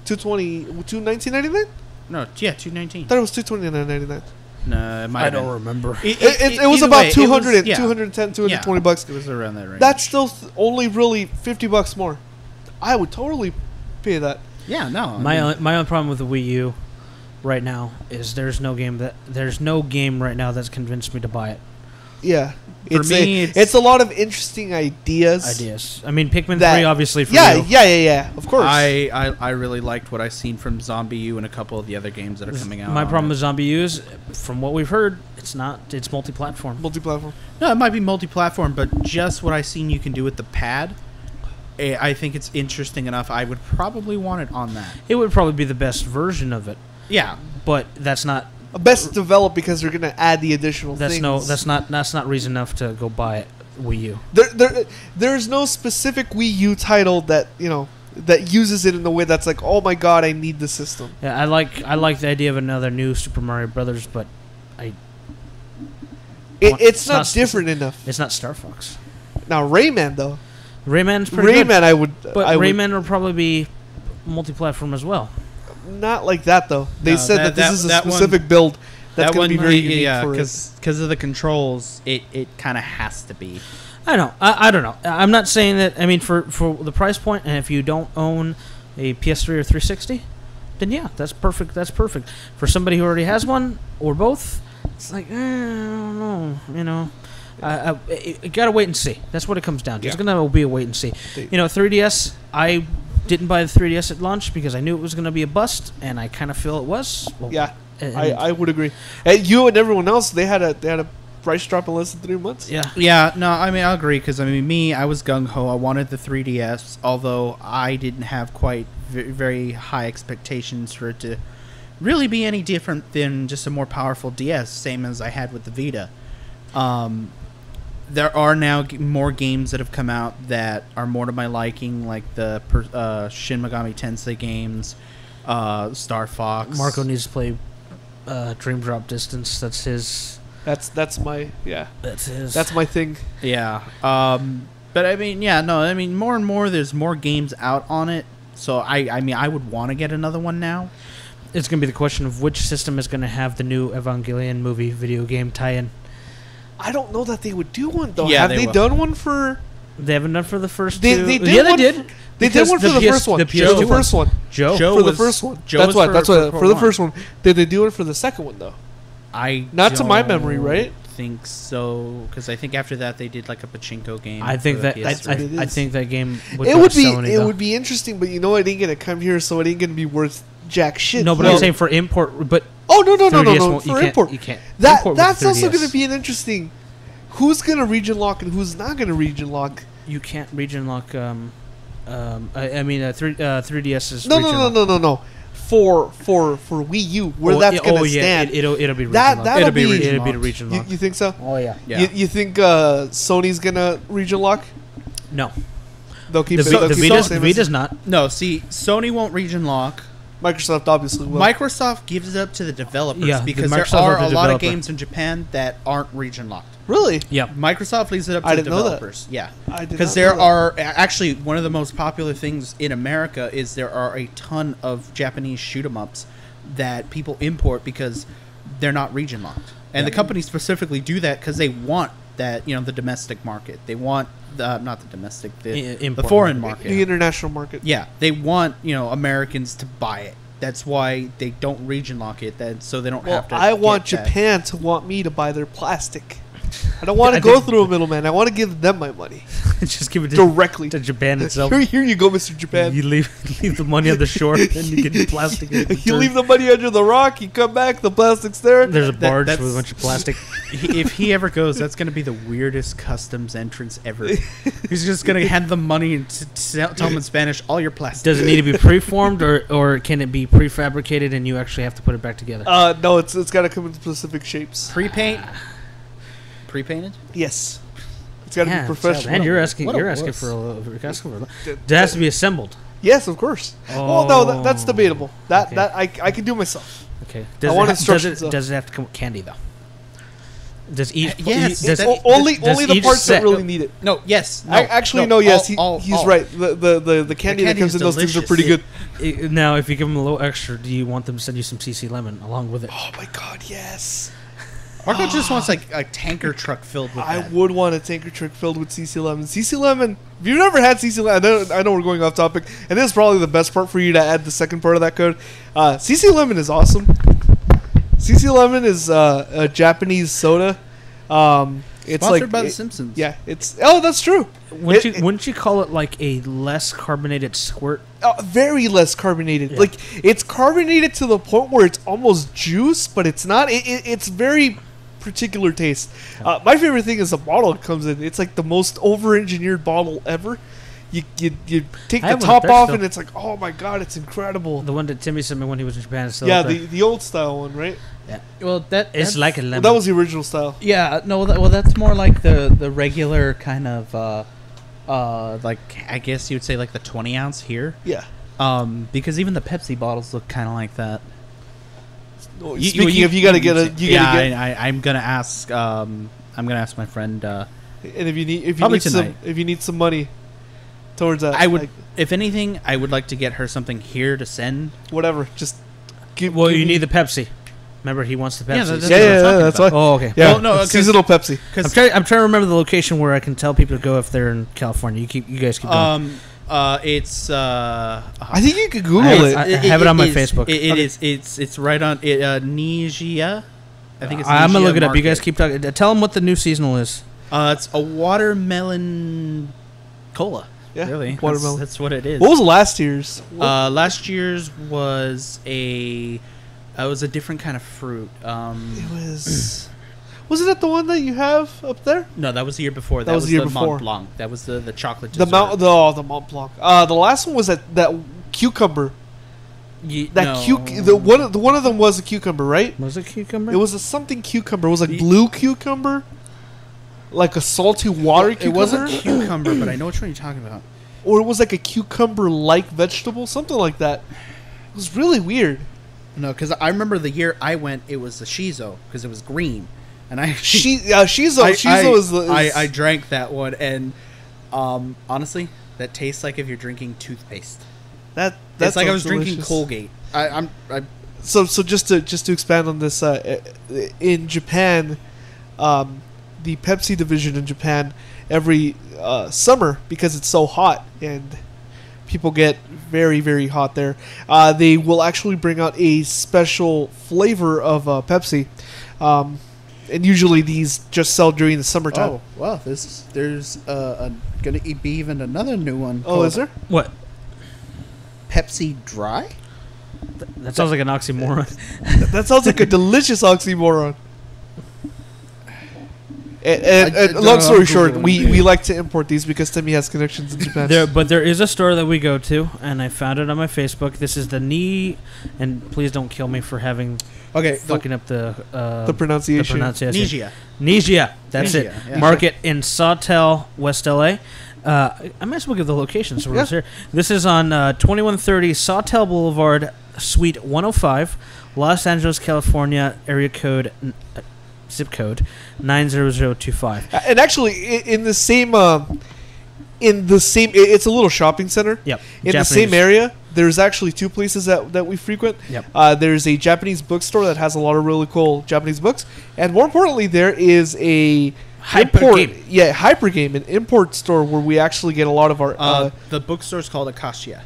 $219.99. No, yeah, $219. I thought it was $229.99. No, I don't remember. It was about $210, $220. It was around that range. That's still only really $50 more. I would totally pay that. Yeah, no. My only problem with the Wii U right now is there's no game right now that's convinced me to buy it. Yeah. For me, it's a lot of interesting ideas. I mean, Pikmin 3, obviously, for you. Yeah. Of course. I really liked what I've seen from Zombie U and a couple of the other games that are coming out. My problem with Zombie U is, from what we've heard, it's multi-platform. Multi-platform. No, it might be multi-platform, but just what I've seen you can do with the pad, I think it's interesting enough. I would probably want it on that. It would probably be the best version of it. Yeah. But that's not... Best developed because they're going to add the additional things. That's not reason enough to go buy it. Wii U. There's no specific Wii U title that that uses it in a way that's like, oh my god, I need the system. Yeah, I like the idea of another new Super Mario Brothers, but it's not different enough. It's not Star Fox. Now Rayman though. Rayman's pretty good. But Rayman would probably be multi-platform as well. Not like that though. They said that this is a specific build that's going to be very unique for it. Because of the controls, it kind of has to be. I know. I don't know. I'm not saying that. I mean, for the price point, and if you don't own a PS3 or 360, then yeah, that's perfect. That's perfect. For somebody who already has one or both, it's like, I don't know. You know, you gotta wait and see. That's what it comes down to. It's gonna be a wait and see. 3DS. I didn't buy the 3DS at launch because I knew it was gonna be a bust, and I kind of feel it was. Well, yeah, I would agree. And you and everyone else, they had a price drop in less than 3 months. Yeah. No, I mean, I agree because I was gung ho. I wanted the 3DS, although I didn't have quite very high expectations for it to really be any different than just a more powerful DS, same as I had with the Vita. There are now more games that have come out that are more to my liking, like the Shin Megami Tensei games, Star Fox. Marco needs to play Dream Drop Distance. That's his. That's my That's his. That's my thing. Yeah. But I mean, more and more there's more games out on it. So I mean, I would want to get another one now. It's going to be the question of which system is going to have the new Evangelion movie video game tie-in. I don't know that they would do one though. Yeah, have they done one for? They haven't done for the first two. They did. They did one for the first one. The first one. Joe for the first one. That's what. For the first one. Did they do it for the second one though? Not to my memory, right? Think so, because I think after that they did like a pachinko game. I think that I think that game would it would be interesting, but you know it ain't gonna come here, so it ain't gonna be worth jack shit. No, but I'm saying for import. But no, for import. You can't. That's also gonna be an interesting. Who's gonna region lock and who's not gonna region lock? You can't region lock. I mean, 3DS is no. For Wii U, where that's gonna stand. It'll be region lock. It'll be the region lock. You think so? Oh yeah. You think Sony's gonna region lock? No. They'll keep the Vita's not. No, see, Sony won't region lock. Microsoft obviously will. Microsoft gives it up to the developers because there are a lot of games in Japan that aren't region locked. Really? Yeah. Microsoft leaves it up to the developers. Yeah. Because there are actually one of the most popular things in America is there are a ton of Japanese shoot 'em ups that people import because they're not region locked. And the companies specifically do that because they want that, the domestic market. They want not the domestic, the foreign market. The international market. Yeah. They want, Americans to buy it. That's why they don't region lock it, so they don't have to. I want Japan to want me to buy their plastic. I don't want to go through a middleman. I want to give them my money. Just give it directly to Japan itself. Here you go, Mr. Japan. You leave the money on the shore, and you get the plastic. You leave the money under the rock. You come back, the plastic's there. There's a barge with a bunch of plastic. If he ever goes, that's going to be the weirdest customs entrance ever. He's just going to hand them money and tell them in Spanish, all your plastic. Does it need to be preformed, or can it be prefabricated and you actually have to put it back together? No, it's got to come in specific shapes. Pre-painted? Yes. It's got to be professional. And you're asking for it has to be assembled. Yes, of course. Oh. Well, no, that's debatable. That I can do myself. Okay. Does it have to come with candy though? Does each only the parts that really need it? No. Yes. No, yes. He's right. The candy that comes in those things are pretty good. Now, if you give them a little extra, do you want them to send you some CC lemon along with it? Oh my God, yes. Marco just wants like a tanker truck filled with I would want a tanker truck filled with CC Lemon. CC Lemon, if you've never had CC Lemon, I know we're going off topic, and this is probably the best part for you to add the second part of that code. CC Lemon is awesome. CC Lemon is a Japanese soda. It's Sponsored like by The Simpsons. Yeah, it's that's true. Wouldn't you call it like a less carbonated squirt? Very less carbonated. Yeah. Like it's carbonated to the point where it's almost juice, but it's not. It's very particular taste. My favorite thing is the bottle it comes in. It's like the most over-engineered bottle ever. You take the top off and it's like, oh my god, it's incredible. The one that Timmy sent me when he was in Japan is still Yeah, up there. the old style one, right? Yeah. Well, It's like a lemon. Well, that was the original style. Yeah. No. That's more like the regular kind of Like, I guess you would say like the 20 ounce here. Yeah. Because even the Pepsi bottles look kind of like that. Speaking of, you gotta get a. I'm gonna ask. I'm gonna ask my friend. And if you need some money towards that, I would. If anything, I would like to get her something here to send. Whatever. Just give. Well, you need the Pepsi. Remember, he wants the Pepsi. That's why. Oh, okay. Yeah, well, no, seasonal Pepsi. I'm trying to remember the location where I can tell people to go if they're in California. You guys keep going. It's. I think you could Google it. I have it on my Facebook. It is. It's right on. Nijia. I think it's. I'm gonna look it up. Market. You guys keep talking. Tell them what the new seasonal is. It's a watermelon cola. Yeah, really. Watermelon. That's what it is. What was last year's? Last year's was a. It was a different kind of fruit. It was. Wasn't it the one that you have up there? No, that was the year before. That was the year before. Mont Blanc. That was the chocolate. The dessert. the Mont Blanc. The last one was that cucumber. One of them was a cucumber, right? Was it cucumber? It was a something cucumber. It was like blue cucumber, like a salty water cucumber. It wasn't cucumber, but I know which one you're talking about. Or it was like a cucumber-like vegetable, something like that. It was really weird. No, because I remember the year I went, it was the shiso because it was green, and shiso is. I drank that one, and honestly, that tastes like if you're drinking toothpaste. That's like I was drinking Colgate. So just to expand on this, in Japan, the Pepsi division in Japan, every summer, because it's so hot and people get very, very hot there, they will actually bring out a special flavor of Pepsi, and usually these just sell during the summertime. Oh, wow, there's gonna be even another new one. Oh, is there? What? Pepsi Dry? That sounds like an oxymoron. That sounds like a delicious oxymoron. And long story short, we like to import these because Timmy has connections in Japan. There is a store that we go to, and I found it on my Facebook. This is the and please don't kill me for having fucking up the pronunciation. Nijia. That's Nijia, it. yeah. Market in Sawtell, West LA. I might as well give the location so we're here. This is on 2130 Sawtell Boulevard, Suite 105, Los Angeles, California, area code. Zip code 90025. And actually, in the same, it's a little shopping center. Yep. In Japanese. The same area, there's actually two places that we frequent. Yep. There's a Japanese bookstore that has a lot of really cool Japanese books, and more importantly, there is a Hyper Game, an import store where we actually get a lot of our. The bookstore's called Akashia.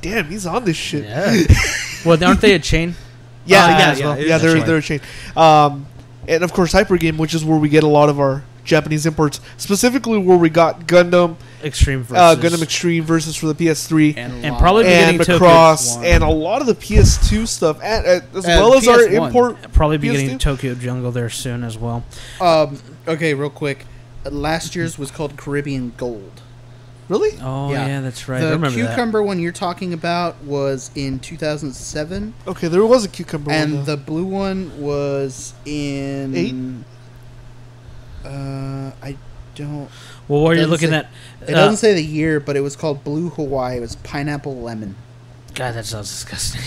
Damn, he's on this shit. Yeah. Well, aren't they a chain? They're a chain. And of course, Hyper Game, which is where we get a lot of our Japanese imports, specifically where we got Gundam Extreme versus Gundam Extreme versus for the PS3, and probably and Macross, and a lot of the PS2 stuff, as well as our import. Probably be PS2. getting Tokyo Jungle there soon as well. Okay, real quick. Last year's was called Caribbean Gold. Really? Oh yeah, that's right. The I remember cucumber one you're talking about was in 2007. Okay, there was a cucumber and one. The blue one was in 8. I don't. Well, what are you looking at? It doesn't say the year, but it was called Blue Hawaii. It was pineapple lemon. God, that sounds disgusting.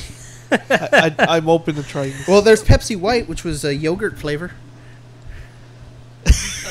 I'm open to trying. Well, there's Pepsi White, which was a yogurt flavor.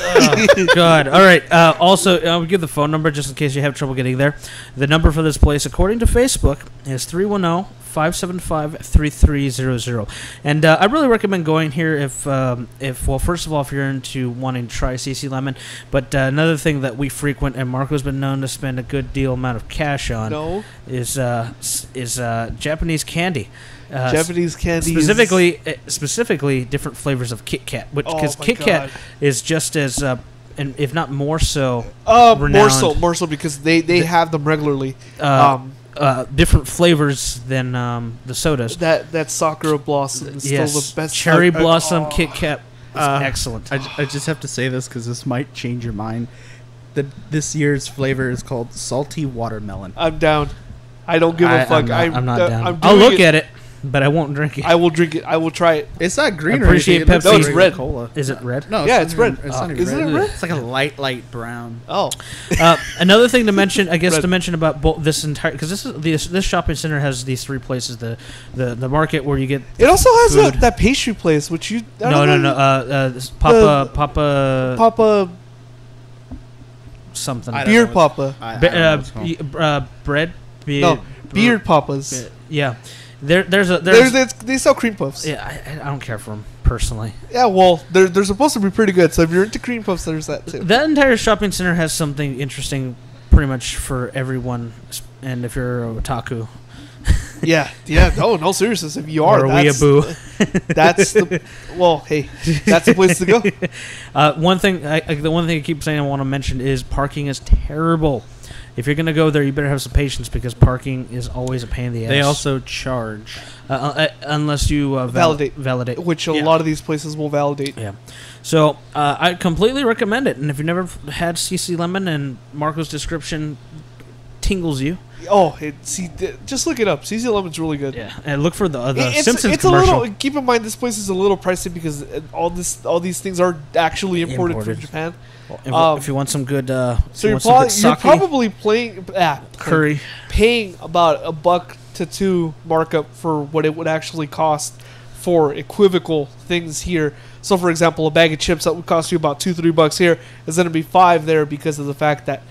Oh, God. All right. Also, I'll give the phone number just in case you have trouble getting there. The number for this place, according to Facebook, is 310-575-3300. And I really recommend going here if first of all, if you're into wanting to try CC Lemon. But another thing that we frequent, and Marco's been known to spend a good deal amount of cash on, is Japanese candy. Japanese candy, specifically different flavors of Kit Kat, because Kit Kat is just as and if not more so, more so because they have them regularly. Different flavors than the sodas. That Sakura Blossom is still the best. Cherry Blossom Kit Kat is excellent. I just have to say this because this might change your mind. This year's flavor is called Salty Watermelon. I'm down. I don't give a fuck. I'm not down. I'll look at it, but I won't drink it. I will drink it. I will try it. It's not green or anything. It looks no, it's red. Cola. Is it red? No, yeah, it's red. Isn't it red? It's like a light brown. Oh. Another thing to mention, I guess, to mention about this entire, because this shopping center has these three places: the market where you get. It also has that pastry place, which you. No. Papa. Something. Beard Papa. Bread. Beard Papas. Yeah. They sell cream puffs. Yeah, I don't care for them personally. Yeah, well, they're supposed to be pretty good. So if you're into cream puffs, there's that too. That entire shopping center has something interesting, pretty much for everyone. And if you're a otaku, yeah. No, seriously. If you are, or a weeaboo, that's the. Well, hey, that's the place to go. The one thing I keep saying I want to mention is parking is terrible. If you're going to go there, you better have some patience because parking is always a pain in the ass. They also charge. Unless you validate. Which a lot of these places will validate. Yeah. So I completely recommend it. And if you've never had CC Lemon and Marco's description tingles you. Oh, just look it up. CC Lemon's really good. Yeah, and look for the Simpsons commercial. Keep in mind, this place is a little pricey because all these things are actually imported from Japan. Well, if you want some good, so you're probably paying about $1 to $2 markup for what it would actually cost for equivocal things here. So, for example, a bag of chips that would cost you about $2-3 here is going to be $5 there because of the fact that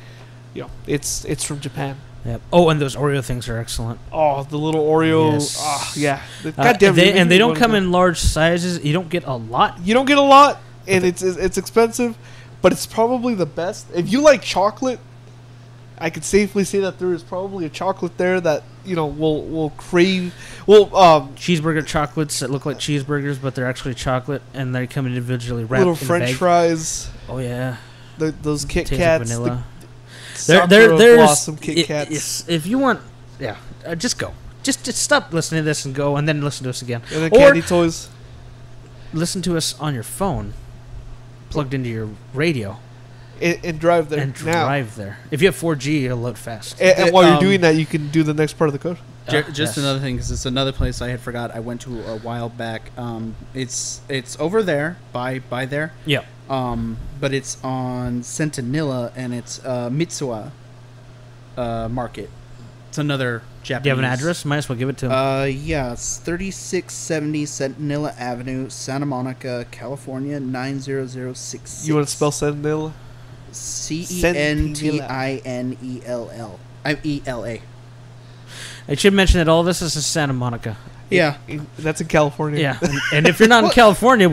it's from Japan. Yep. Oh, and those Oreo things are excellent. Oh, the little Oreo. Yes. Oh, yeah. They don't come in large sizes. You don't get a lot. And it's expensive, but it's probably the best. If you like chocolate, I could safely say that there is probably a chocolate there that will crave. Cheeseburger chocolates that look like cheeseburgers, but they're actually chocolate, and they come individually wrapped. Little French fries. Oh yeah. Those Kit Kats. Vanilla. There's Blossom Kit Kats. If you want, just go. Just stop listening to this and go, and then listen to us again. And then candy toys. Listen to us on your phone, plugged into your radio, and drive there. There. If you have 4G, it'll load fast. And while you're doing that, you can do the next part of the code. Just another thing, because it's another place I had forgot. I went to a while back. It's over there by there. Yeah. But it's on Centinela, and it's Mitsuwa Market. It's another Japanese. Do you have an address? Might as well give it to him. Yeah, it's 3670 Centinela Avenue, Santa Monica, California, 90066. You want to spell Centinela? CENTINELL. ELA. I should mention that all this is in Santa Monica. Yeah. That's in California. Yeah. And if you're not in California,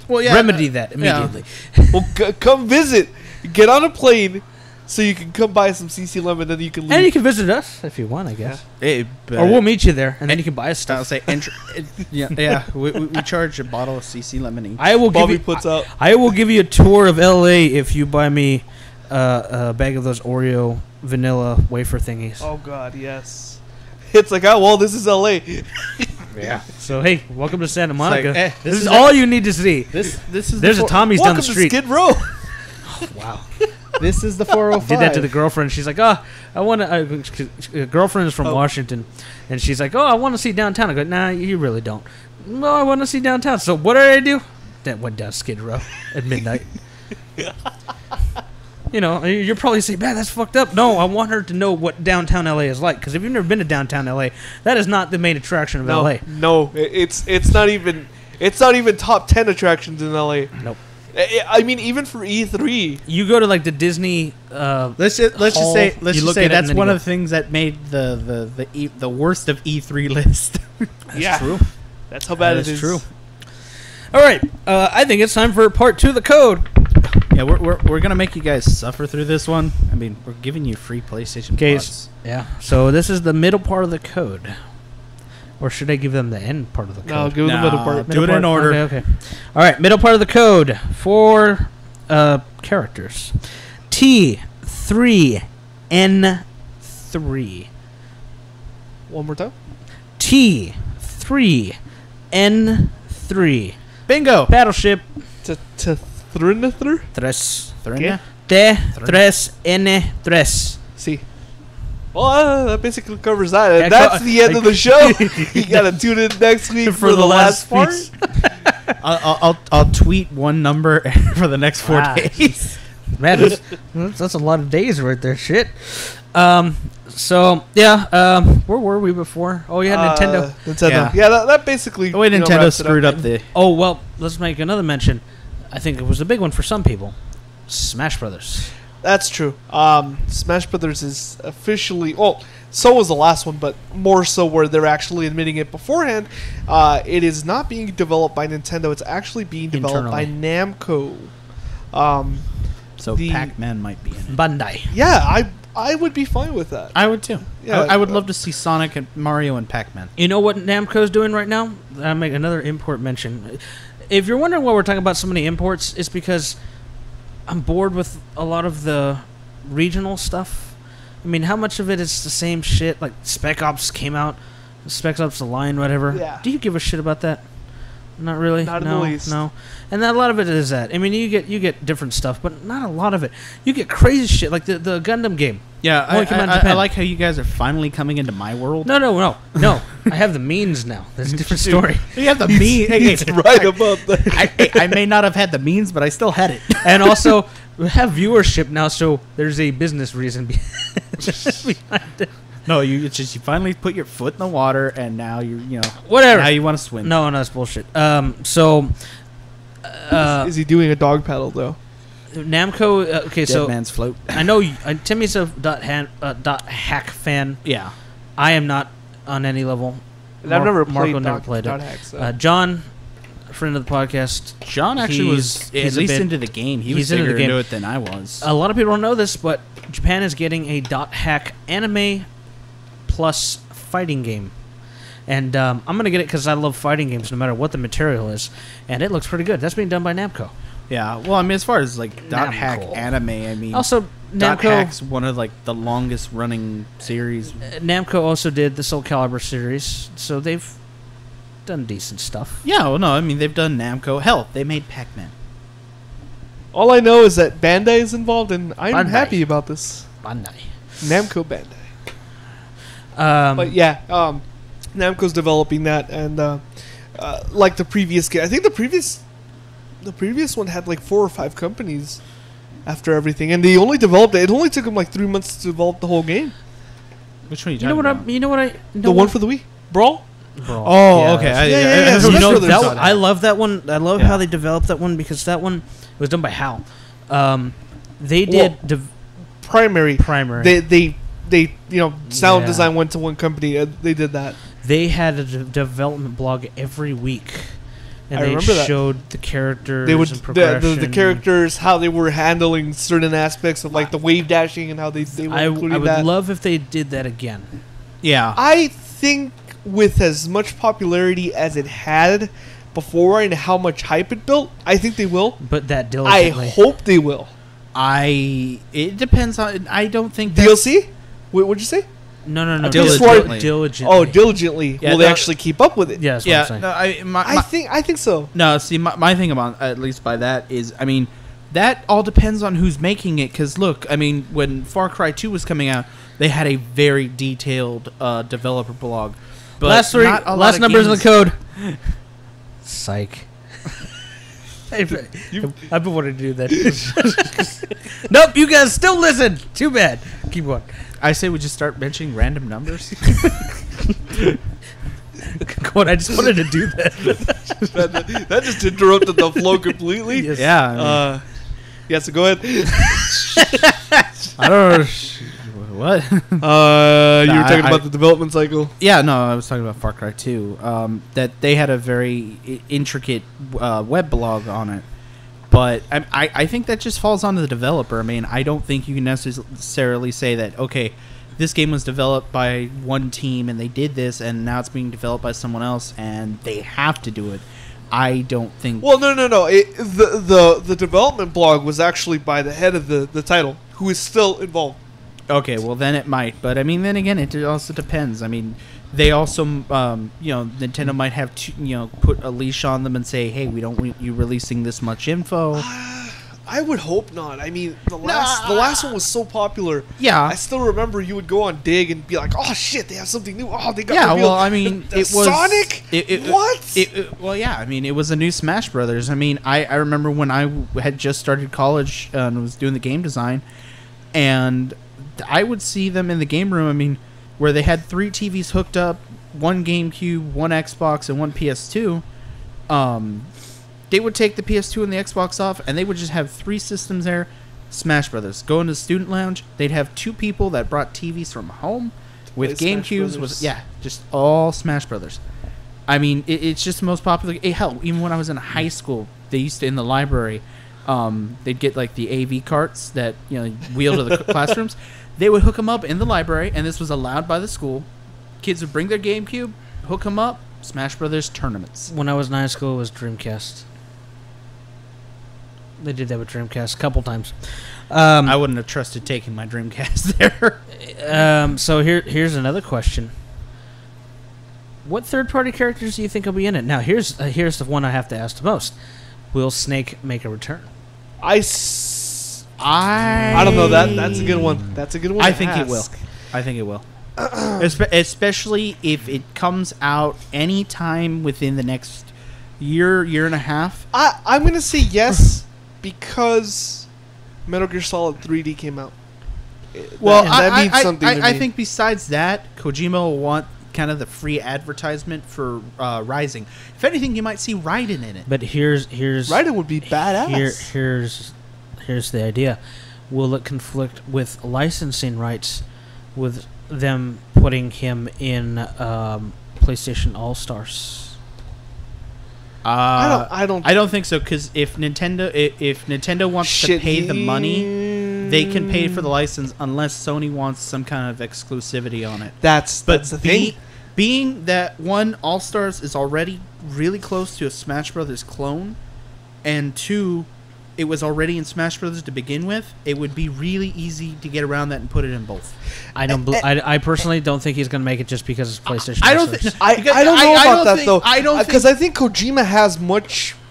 remedy that immediately. Yeah. Well, come visit. Get on a plane so you can come buy some CC Lemon, then you can leave. And you can visit us if you want, I guess. Yeah. Or we'll meet you there, and then you can buy us stuff. I'll say, we charge a bottle of CC Lemonade. I will give you a tour of LA if you buy me a bag of those Oreo vanilla wafer thingies. Oh, God, yes. It's like, this is LA. Yeah. So, hey, welcome to Santa Monica. This is all you need to see. There's a Tommy's down the street. Welcome to Skid Row. Oh, wow. This is the 405. Did that to the girlfriend. She's like, I want to. Girlfriend is from Washington, and she's like, I want to see downtown. I go, nah, you really don't. No, I want to see downtown. So what did I do? That went down Skid Row at midnight. You're probably saying, man, that's fucked up. No, I want her to know what downtown LA is like, because if you've never been to downtown LA, that is not the main attraction of LA. No, it's not even top 10 attractions in LA. Nope. I mean, even for E3, you go to like the Disney. Let's just say that's one of the things that made the worst of E3 list. That's true. That's how bad it is. True. All right, I think it's time for part 2 of the code. Yeah, we're gonna make you guys suffer through this one. I mean, we're giving you free PlayStation Plus. Yeah. So this is the middle part of the code. Or should I give them the end part of the code? No, give them the middle part. Do it in order. Okay. All right, middle part of the code for characters. T3N3. One more time. T3N3. Bingo. Battleship. Thrunithur? Tres. Thrina? T3N3. See. Well, that basically covers that. And Yeah, that's the end of the show. You gotta tune in next week for the last part. piece. I'll tweet one number for the next 4 Wow. days. Man, that's a lot of days right there. Shit. So yeah, where were we before? Oh yeah, Nintendo. Nintendo. Yeah, that basically. The way Nintendo wraps it screwed up man. the. Oh well, let's make another mention. I think it was a big one for some people. Smash Brothers. That's true. Smash Brothers is officially. Well, so was the last one, but more so where they're actually admitting it beforehand. It is not being developed by Nintendo. It's actually being developed by Namco. So Pac-Man might be in it. Bandai. Yeah, I would be fine with that. I would too. Yeah, I would love to see Sonic and Mario and Pac-Man. You know what Namco's doing right now? I'll make another import mention. If you're wondering why we're talking about so many imports, it's because I'm bored with a lot of the regional stuff. I mean, how much of it is the same shit? Like Spec Ops came out, Spec Ops The Line, whatever. Yeah. Do you give a shit about that? Not really. Not in no, the least. no. And a lot of it is that. I mean, you get different stuff, but not a lot of it. You get crazy shit like the Gundam game. Yeah, Only came out in I Japan. like how you guys are finally coming into my world. No. I have the means now. That's a different story. You have the means. He's right about that. I may not have had the means, but I still had it. And also, we have viewership now, so there's a business reason behind it. No, it's just you finally put your foot in the water, and now you know Whatever. Now you want to swim. No, that's bullshit. Is he doing a dog paddle though? Namco. Okay, Dead so man's float. I know Timmy's a .hack fan. Yeah, I am not on any level. And I've never Marco played never dog, played dog it. hack, so. John, a friend of the podcast. John actually was he's at a least bit- into the game. He he's was into the bigger game. into it than I was. A lot of people don't know this, but Japan is getting a .hack anime plus fighting game. And I'm going to get it because I love fighting games no matter what the material is. And it looks pretty good. That's being done by Namco. Yeah, well, I mean, as far as like .hack Namco. anime, I mean, Also, Namco, .hack's one of like the longest running series. Namco also did the Soul Calibur series, so they've done decent stuff. Yeah, well, no, I mean they've done Namco. Hell, they made Pac-Man. All I know is that Bandai is involved, and I'm Bandai. happy about this. Bandai. Namco Bandai. But yeah, Namco's developing that, and like the previous game, I think the previous one had like 4 or 5 companies after everything, and they only developed it. It only took them like 3 months to develop the whole game. Which one are you You know talking what? about? The one for the Wii, Brawl. Bro. Oh, Yeah, okay. that's- Yeah. You Smash know, Brothers that on one, it. I love that one. I love Yeah. how they developed that one because that one was done by HAL. They did Primary. primary. They sound Yeah. design went to one company. They did that. They had a development blog every week, and I they remember that. showed the characters They would and progression. the characters, how they were handling certain aspects of like the wave dashing and how they were I including would that. love if they did that again. Yeah. I think with as much popularity as it had before and how much hype it built, I think they will. But that I diligently. hope they will. It depends on. I don't think that's, DLC? What'd you say? No. Diligently. Diligently. Oh, diligently. Yeah, will they no- actually keep up with it? Yeah, that's Yeah. what I'm saying. No, I think so. No, see, my thing about at least by that is, I mean, that all depends on who's making it. Because look, I mean, when Far Cry 2 was coming out, they had a very detailed developer blog. But last not a lot last of numbers in the games- code. Psych. I've been wanting to do that. Nope, you guys still listen. Too bad. Keep going. I say we just start mentioning random numbers. Go on, I just wanted to do that. That just interrupted the flow completely. Yes. Yeah. I mean, Yeah, so go ahead. I don't know. What? You were talking I- about the development cycle. Yeah, no, I was talking about Far Cry 2. That they had a very intricate web blog on it. But I think that just falls on the developer. I mean, I don't think you can necessarily say that, okay, this game was developed by one team and they did this and now it's being developed by someone else and they have to do it. I don't think. Well, no. The development blog was actually by the head of the title, who is still involved. Okay, well then it might, but I mean, then again, it also depends. I mean, they also, Nintendo might have to, put a leash on them and say, hey, we don't want you releasing this much info. I would hope not. I mean, the last one was so popular. Yeah, I still remember you would go on Dig and be like, "Oh shit, they have something new. Oh, they got yeah." revealed. Well, I mean, it was Sonic. What? Well, yeah. I mean, it was a new Smash Brothers. I mean, I remember when I had just started college and was doing the game design, and I would see them in the game room. I mean, where they had 3 TVs hooked up, 1 GameCube, 1 Xbox, and 1 PS2. They would take the PS2 and the Xbox off, and they would just have 3 systems there. Smash Brothers. Go into the student lounge. They'd have 2 people that brought TVs from home with GameCubes. Just all Smash Brothers. I mean, it's just the most popular. Hell, even when I was in high school, they used to in the library. They'd get like the AV carts that wheel to the classrooms. They would hook them up in the library, and this was allowed by the school. Kids would bring their GameCube, hook them up. Smash Brothers tournaments. When I was in high school, it was Dreamcast. They did that with Dreamcast a couple times. I wouldn't have trusted taking my Dreamcast there. So here's another question. What third-party characters do you think will be in it? Now, here's the one I have to ask the most. Will Snake make a return? I don't know. That's a good one. That's a good one. I think it will. I think it will. Especially if it comes out any time within the next year and a half. I'm going to say yes because Metal Gear Solid 3D came out. Well, that means something to me. I think besides that, Kojima will want kind of the free advertisement for Rising. If anything, you might see Raiden in it. But here's Raiden would be badass. Here's the idea. Will it conflict with licensing rights with them putting him in PlayStation All Stars? I don't think so, because if Nintendo wants to pay the money, they can pay for the license unless Sony wants some kind of exclusivity on it. That's the thing. Being that one, All Stars is already really close to a Smash Brothers clone, and 2, it was already in Smash Brothers to begin with, it would be really easy to get around that and put it in both. I personally don't think he's going to make it just because it's PlayStation. I don't think. I don't know about that though. Because I think Kojima has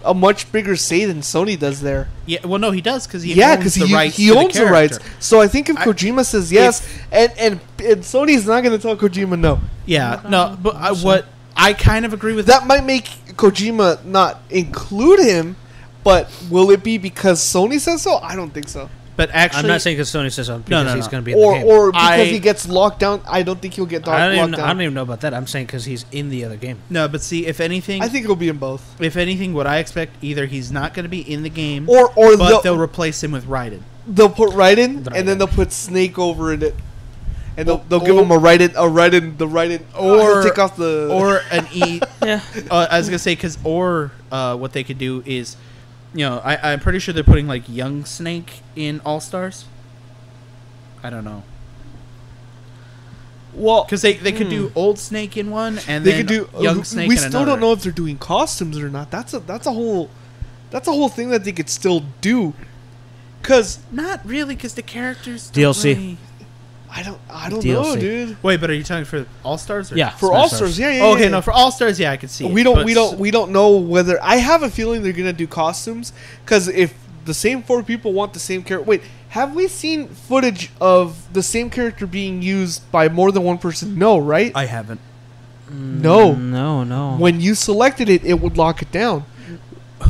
a much bigger say than Sony does there. Yeah, well, no, he does because he owns the rights. He owns the rights. So I think if Kojima says yes, and Sony's not going to tell Kojima no. Yeah, no, but what I kind of agree with that might make Kojima not include him. But will it be because Sony says so? I don't think so. But actually, I'm not saying because Sony says so. Because he's going to be in the game. Or because he gets locked down. I don't think he'll get locked down. I don't even know about that. I'm saying because he's in the other game. No, but see, if anything, I think he'll be in both. If anything, what I expect, either he's not going to be in the game, but they'll replace him with Raiden. They'll put Raiden, and then they'll put Snake over in it. And they'll give him the Raiden, or take off the or an E. Yeah, I was gonna say what they could do is, I'm pretty sure they're putting like young Snake in All Stars. I don't know. Well, because they could do old Snake in one, and they could do young Snake. We in still don't know if they're doing costumes or not. That's a whole thing that they could still do. Cause not really, because the characters DLC. Really, I don't know, dude. Wait, but are you talking for All Stars? Yeah, for All Stars. Yeah. Okay, no, for All Stars, yeah, I could see. We don't know whether. I have a feeling they're gonna do costumes, because if the same 4 people want the same character, wait, have we seen footage of the same character being used by more than one person? No, right? I haven't. No. When you selected it, it would lock it down.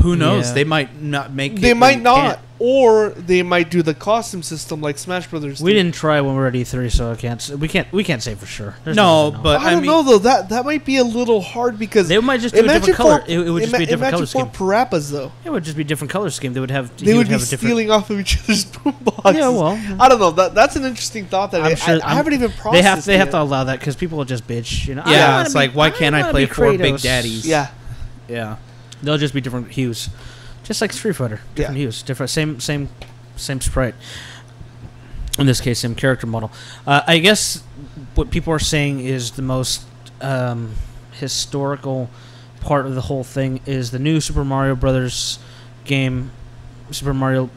Who knows? Yeah. They might not make it. They might not. Or they might do the costume system like Smash Brothers. We didn't try when we were at E3, so we can't say for sure. But I don't know though. That might be a little hard because they might just do a different color. It would just be a different color scheme. Parappas though. It would just be a different color scheme. They would be stealing off of each other's boomboxes. Yeah, well, I don't know. That's an interesting thought that I haven't even processed. They have to allow that because people will just bitch. Yeah, it's like why can't I play 4 Big Daddies? Yeah. They'll just be different hues, just like Street Fighter. Different hues, different same sprite. In this case, same character model. I guess what people are saying is the most historical part of the whole thing is the new Super Mario Brothers game, New Super Mario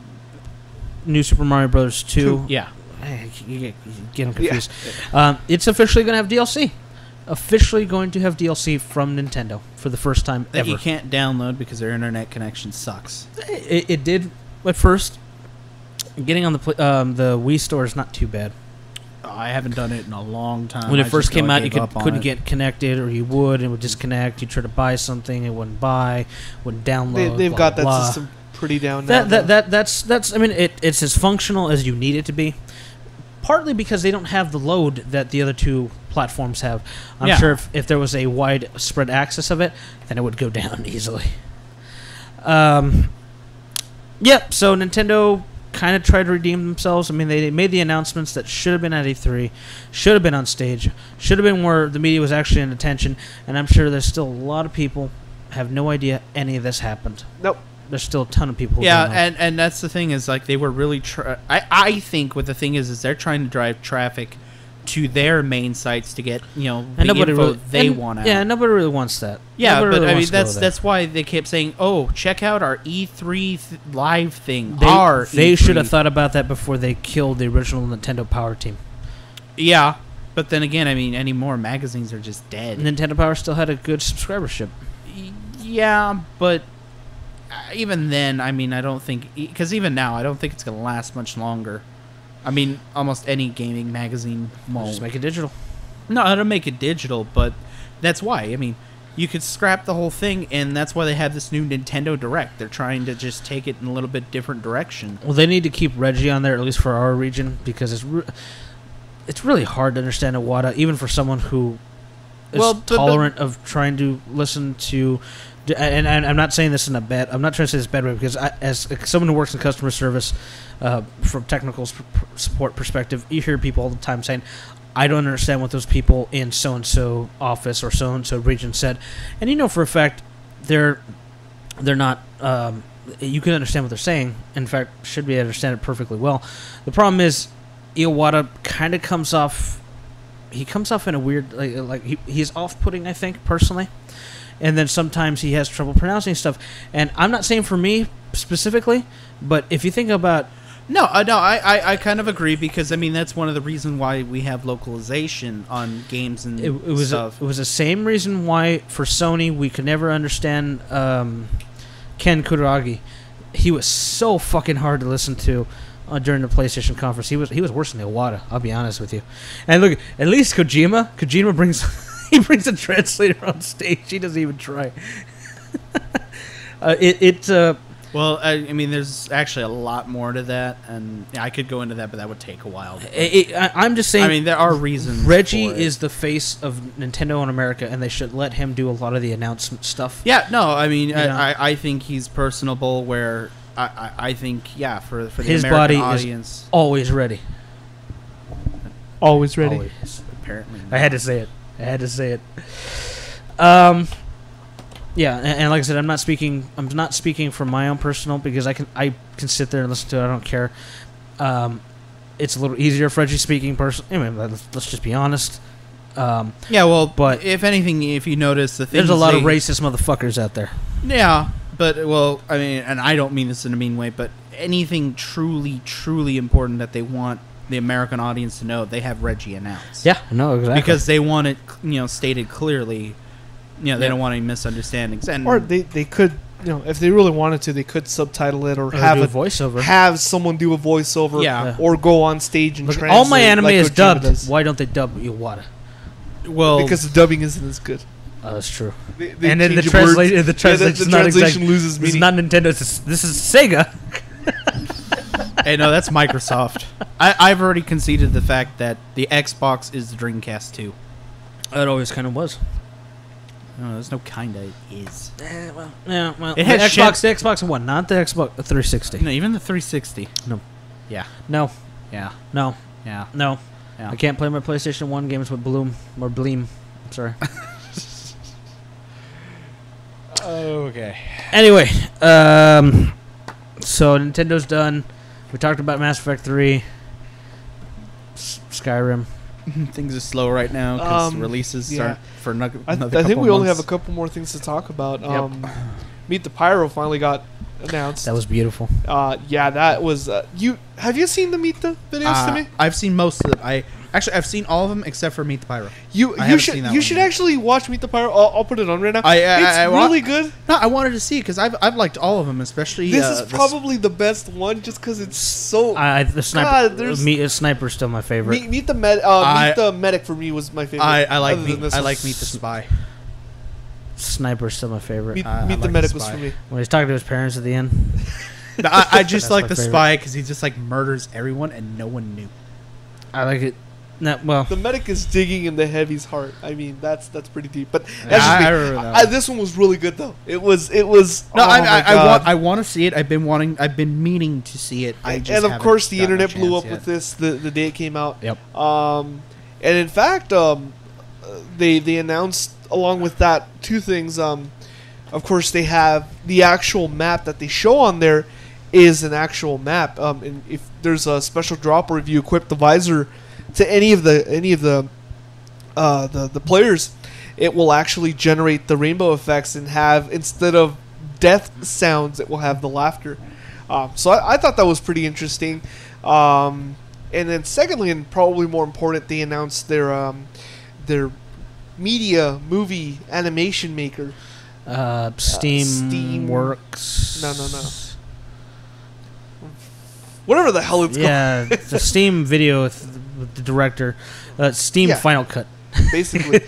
Brothers 2. Yeah. You get them confused. Yeah. It's officially going to have DLC. Officially going to have DLC from Nintendo for the first time that ever. You can't download because their internet connection sucks. It did at first. Getting on the Wii Store is not too bad. I haven't done it in a long time. When it first came out, you couldn't get connected, or you would, and it would disconnect. You try to buy something, it wouldn't buy, wouldn't download. They've got that blah. system pretty down. That's. I mean, it's as functional as you need it to be. Partly because they don't have the load that the other two platforms have. I'm sure if there was a widespread access of it, then it would go down easily. So Nintendo kind of tried to redeem themselves. I mean, they made the announcements that should have been at E3, should have been on stage, should have been where the media was actually in attention, and I'm sure there's still a lot of people have no idea any of this happened. Nope. There's still a ton of people who don't know. and that's the thing is, like, they were really I think what the thing is they're trying to drive traffic to their main sites to get, the info they want out. Yeah, nobody really wants that. Yeah, nobody but really I mean wants that's why they kept saying, "Oh, check out our E3 live thing." They should have thought about that before they killed the original Nintendo Power team. Yeah, but then again, I mean, any more magazines are just dead. Nintendo Power still had a good subscribership. Yeah, but even then, I mean, I don't think, because even now, I don't think it's going to last much longer. I mean, almost any gaming magazine won't. Just make it digital. No, I don't make it digital, but that's why. I mean, you could scrap the whole thing, and that's why they have this new Nintendo Direct. They're trying to just take it in a little bit different direction. Well, they need to keep Reggie on there, at least for our region, because it's really hard to understand Iwata, even for someone who is tolerant of trying to listen to. And I'm not saying this in a bad. I'm not trying to say this bad way, because as someone who works in customer service, from technical support perspective, you hear people all the time saying, "I don't understand what those people in so and so office or so and so region said," and for a fact they're not. You can understand what they're saying. In fact, should be able to understand it perfectly well. The problem is, Iwata kind of comes off. He comes off in a weird, like he's off-putting, I think, personally. And then sometimes he has trouble pronouncing stuff. And I'm not saying for me specifically, but if you think about... I kind of agree, because, I mean, that's one of the reasons why we have localization on games and stuff. It was the same reason why, for Sony, we could never understand Ken Kutaragi. He was so fucking hard to listen to during the PlayStation conference. He was worse than Iwata, I'll be honest with you. And look, at least Kojima brings... He brings a translator on stage. He doesn't even try. Well, I mean, there's actually a lot more to that, and I could go into that, but that would take a while. I'm just saying. I mean, there are reasons. Reggie is the face of Nintendo in America, and they should let him do a lot of the announcement stuff. Yeah, no, I mean, I think he's personable. Where I think, for the his American body audience, is always ready. Always ready. Always, apparently, I had to say it. And like I said, I'm not speaking from my own personal, because I can sit there and listen to it. I don't care. It's a little easier for Reggie speaking personally. I mean, let's just be honest. But if anything, if you notice, there's a lot of racist motherfuckers out there. Yeah, but I mean, and I don't mean this in a mean way, but anything truly, truly important that they want the American audience to know, they have Reggie announce. Yeah, no, exactly. Because they want it, stated clearly. They don't want any misunderstandings. And or they could, if they really wanted to, they could subtitle it or have do a voiceover. Have someone do a voiceover. Yeah. Or go on stage and translate. All my anime like is Kojima dubbed. does. Why don't they dub Iwata? Well, because the dubbing isn't as good. Oh, that's true. They and then the translation translation loses meaning. It's not Nintendo. This is Sega. Hey, no, that's Microsoft. I've already conceded the fact that the Xbox is the Dreamcast 2. It always kind of was. No, there's no kinda. It is. Well, it has the Xbox One, not the Xbox 360. No, even the 360. No. Yeah. No. Yeah. No. Yeah. No. Yeah. I can't play my PlayStation 1 games with Bloom or Bleem. I'm sorry. Okay. Anyway, so Nintendo's done. We talked about Mass Effect 3, Skyrim. Things are slow right now because releases aren't for another couple I think we only have months. a couple more things to talk about. Meet the Pyro finally got announced. That was beautiful. Yeah, that was. Have you seen the Meet the videos to me? I've seen most of them. I've seen all of them except for Meet the Pyro. You should actually watch Meet the Pyro. I'll put it on right now. It's really good. No, I wanted to see because I've liked all of them, especially. This is probably the best one, just because it's so. The sniper. Sniper's still my favorite. Meet the medic for me was my favorite. I like Meet the Spy. Sniper's still my favorite. Meet the medic was for me. When he's talking to his parents at the end. No, I just like the Spy because he just like murders everyone and no one knew. I like it. Well, the medic is digging in the heavy's heart. I mean, that's pretty deep. But I remember that. This one was really good though. It was. No, I want to see it. I've been meaning to see it. And of course, the internet blew up with this the day it came out. Yep. And in fact, they announced along with that two things. Of course, they have the actual map that they show on there is an actual map. And if there's a special drop or if you equip the visor to any of the players, it will actually generate the rainbow effects and have, instead of death sounds, it will have the laughter. So I thought that was pretty interesting. And then secondly, and probably more important, they announced their media movie animation maker. Steam Works. No. Whatever the hell it's called. Yeah, the Steam video with the director. Steam Final Cut. Basically.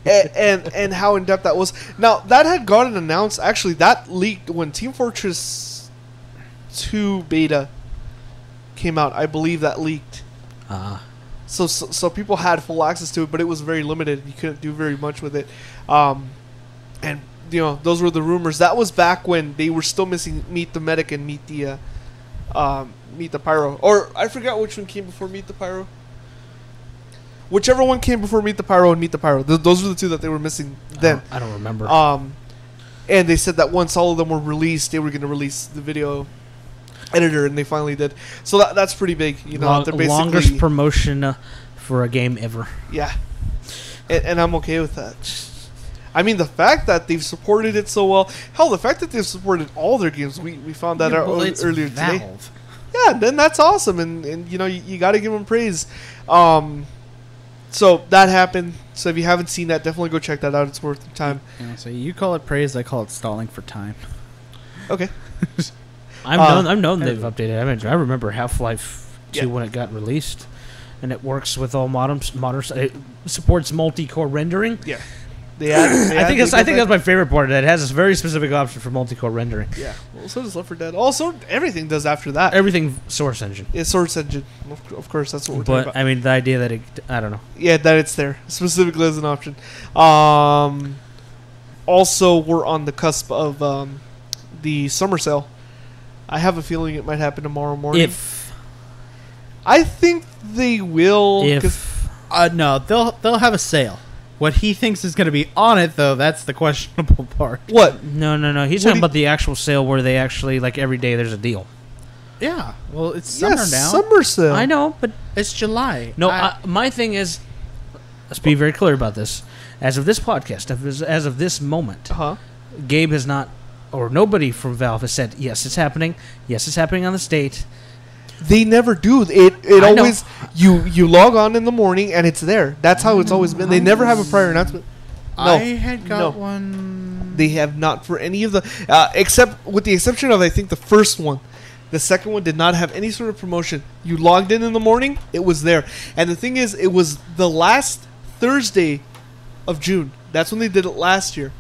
and how in-depth that was. Now, that had gotten announced. Actually, that leaked when Team Fortress 2 beta came out. I believe that leaked. So people had full access to it, but it was very limited. You couldn't do very much with it. And, those were the rumors. That was back when they were still missing Meet the Medic and Meet the Pyro. Or I forgot which one came before Meet the Pyro. Whichever one came before Meet the Pyro and Meet the Pyro. Those were the two that they were missing then. I don't remember. And they said that once all of them were released, they were going to release the video editor, and they finally did. So that's pretty big. They're basically longest promotion for a game ever. Yeah. And I'm okay with that. I mean, the fact that they've supported it so well. Hell, the fact that they've supported all their games, we found that out earlier today. Valve. Yeah, then that's awesome, and you got to give them praise. So that happened. So if you haven't seen that, definitely go check that out. It's worth the time. So you call it praise, I call it stalling for time. Okay. I'm known they've updated. I remember Half-Life 2 when it got released, and it works with all modern. It supports multi-core rendering. Yeah. I think that's my favorite part. It has a very specific option for multi-core rendering. Yeah. Well, so does Left 4 Dead. Also, everything does after that. Everything Source Engine. Yeah, Source Engine. Of course, that's what we're talking about. But I mean, the idea that I don't know. Yeah, that it's there specifically as an option. Also, we're on the cusp of the summer sale. I have a feeling it might happen tomorrow morning. I think they will. No, they'll have a sale. What he thinks is going to be on it, though, that's the questionable part. What? No. He's talking about the actual sale where they actually, like, every day there's a deal. Yeah. Well, it's summer now. Summer sale. I know, but it's July. No, my thing is, let's be very clear about this. As of this podcast, as of this moment, Gabe has not, or nobody from Valve has said, yes, it's happening. Yes, it's happening on this date. They never do. It always you log on in the morning and it's there. That's how it's always been. They never have a prior announcement. No, I had got one. They have not for any of the except with the exception of I think the first one. The second one did not have any sort of promotion. You logged in the morning, it was there. And the thing is, it was the last Thursday of June. That's when they did it last year.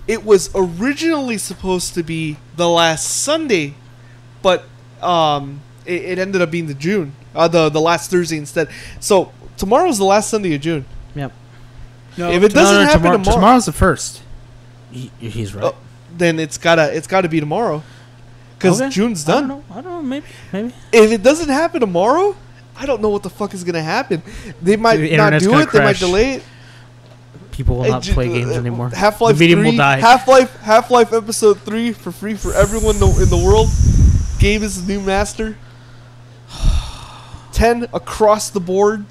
It was originally supposed to be the last Sunday, but it ended up being the June, the last Thursday instead. So tomorrow's the last Sunday of June. Yep. No, if it doesn't happen tomorrow's the first. He's right. Then it's gotta be tomorrow, because June's done. I don't know. Maybe. If it doesn't happen tomorrow, I don't know what the fuck is gonna happen. They might not do it. They might delay it. People will not play games anymore. Half-Life 3 will die. Half-Life Episode 3 for free for everyone in the world. Gabe is the new master. 10 across the board.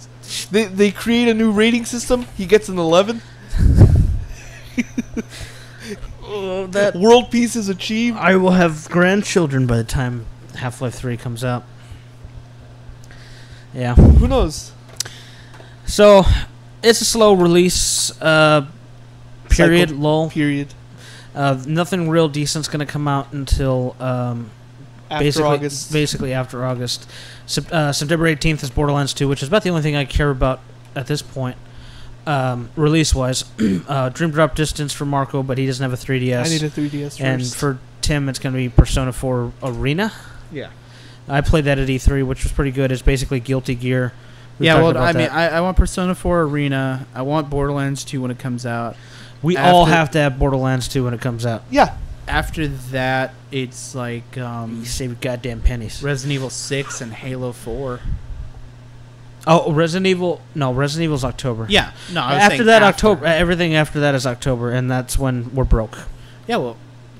They create a new rating system. He gets an 11. That world peace is achieved. I will have grandchildren by the time Half-Life 3 comes out. Yeah. Who knows? So, it's a slow release. Period. Lull. Period. Nothing real decent's going to come out until August. Basically after August. September 18th is Borderlands 2, which is about the only thing I care about at this point. Release-wise, Dream Drop Distance for Marco, but he doesn't have a 3DS. I need a 3DS first. And for Tim, it's going to be Persona 4 Arena. Yeah. I played that at E3, which was pretty good. It's basically Guilty Gear. Yeah, well, I mean, I want Persona 4 Arena. I want Borderlands 2 when it comes out. We all have to have Borderlands 2 when it comes out. Yeah. After that, it's like You save goddamn pennies. Resident Evil 6 and Halo 4. Oh, Resident Evil. No, Resident Evil's October. Yeah. No, I was after saying that, October. Everything after that is October, and that's when we're broke. Yeah, well,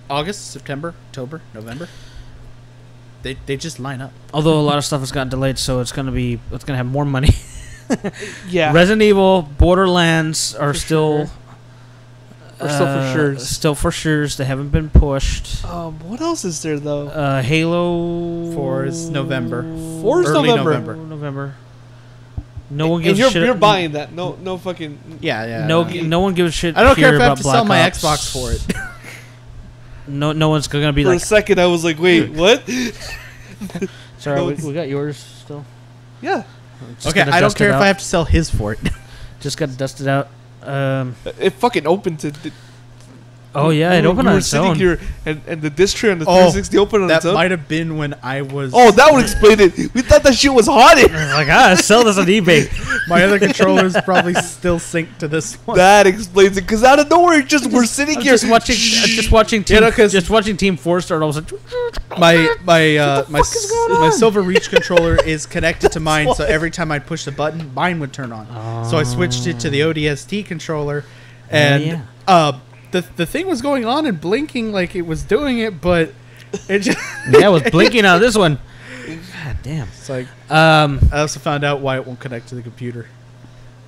August, September, October, November. They just line up. Although a lot of stuff has gotten delayed, so it's gonna have more money. Yeah. Resident Evil, Borderlands are still. Still for sure. Still for sure. They haven't been pushed. What else is there though? Halo 4 is November. 4 is Early November. November. No one gives and a shit. You're buying that. No fucking. Yeah. No one gives a shit. I don't care if I have about to Black sell my Ops. Xbox for it. No one's gonna be For like. a second, I was like, "Wait, what?" Sorry, No, we got yours still. Yeah. Just Okay, gotta I don't dust care it if out. I have to sell his for it. Just got to dust it out. It fucking opened to. Oh yeah, it opened on its sitting own. here, and the disc tray on the 360 opened on That its own. might have been when I was. Oh, that would explain it. We thought that shit was hot. I was like, sell this on eBay. My other controller's probably still synced to this one. That explains it. Because out of nowhere, we're sitting here Just watching Team. Just watching Team 4 start. I was like, my Silver Reach controller is connected to mine, so every time I push the button, mine would turn on. So I switched it to the ODST controller, and the thing was going on and blinking like it was doing it, but it just it was blinking on this one. God damn. It's like I also found out why it won't connect to the computer.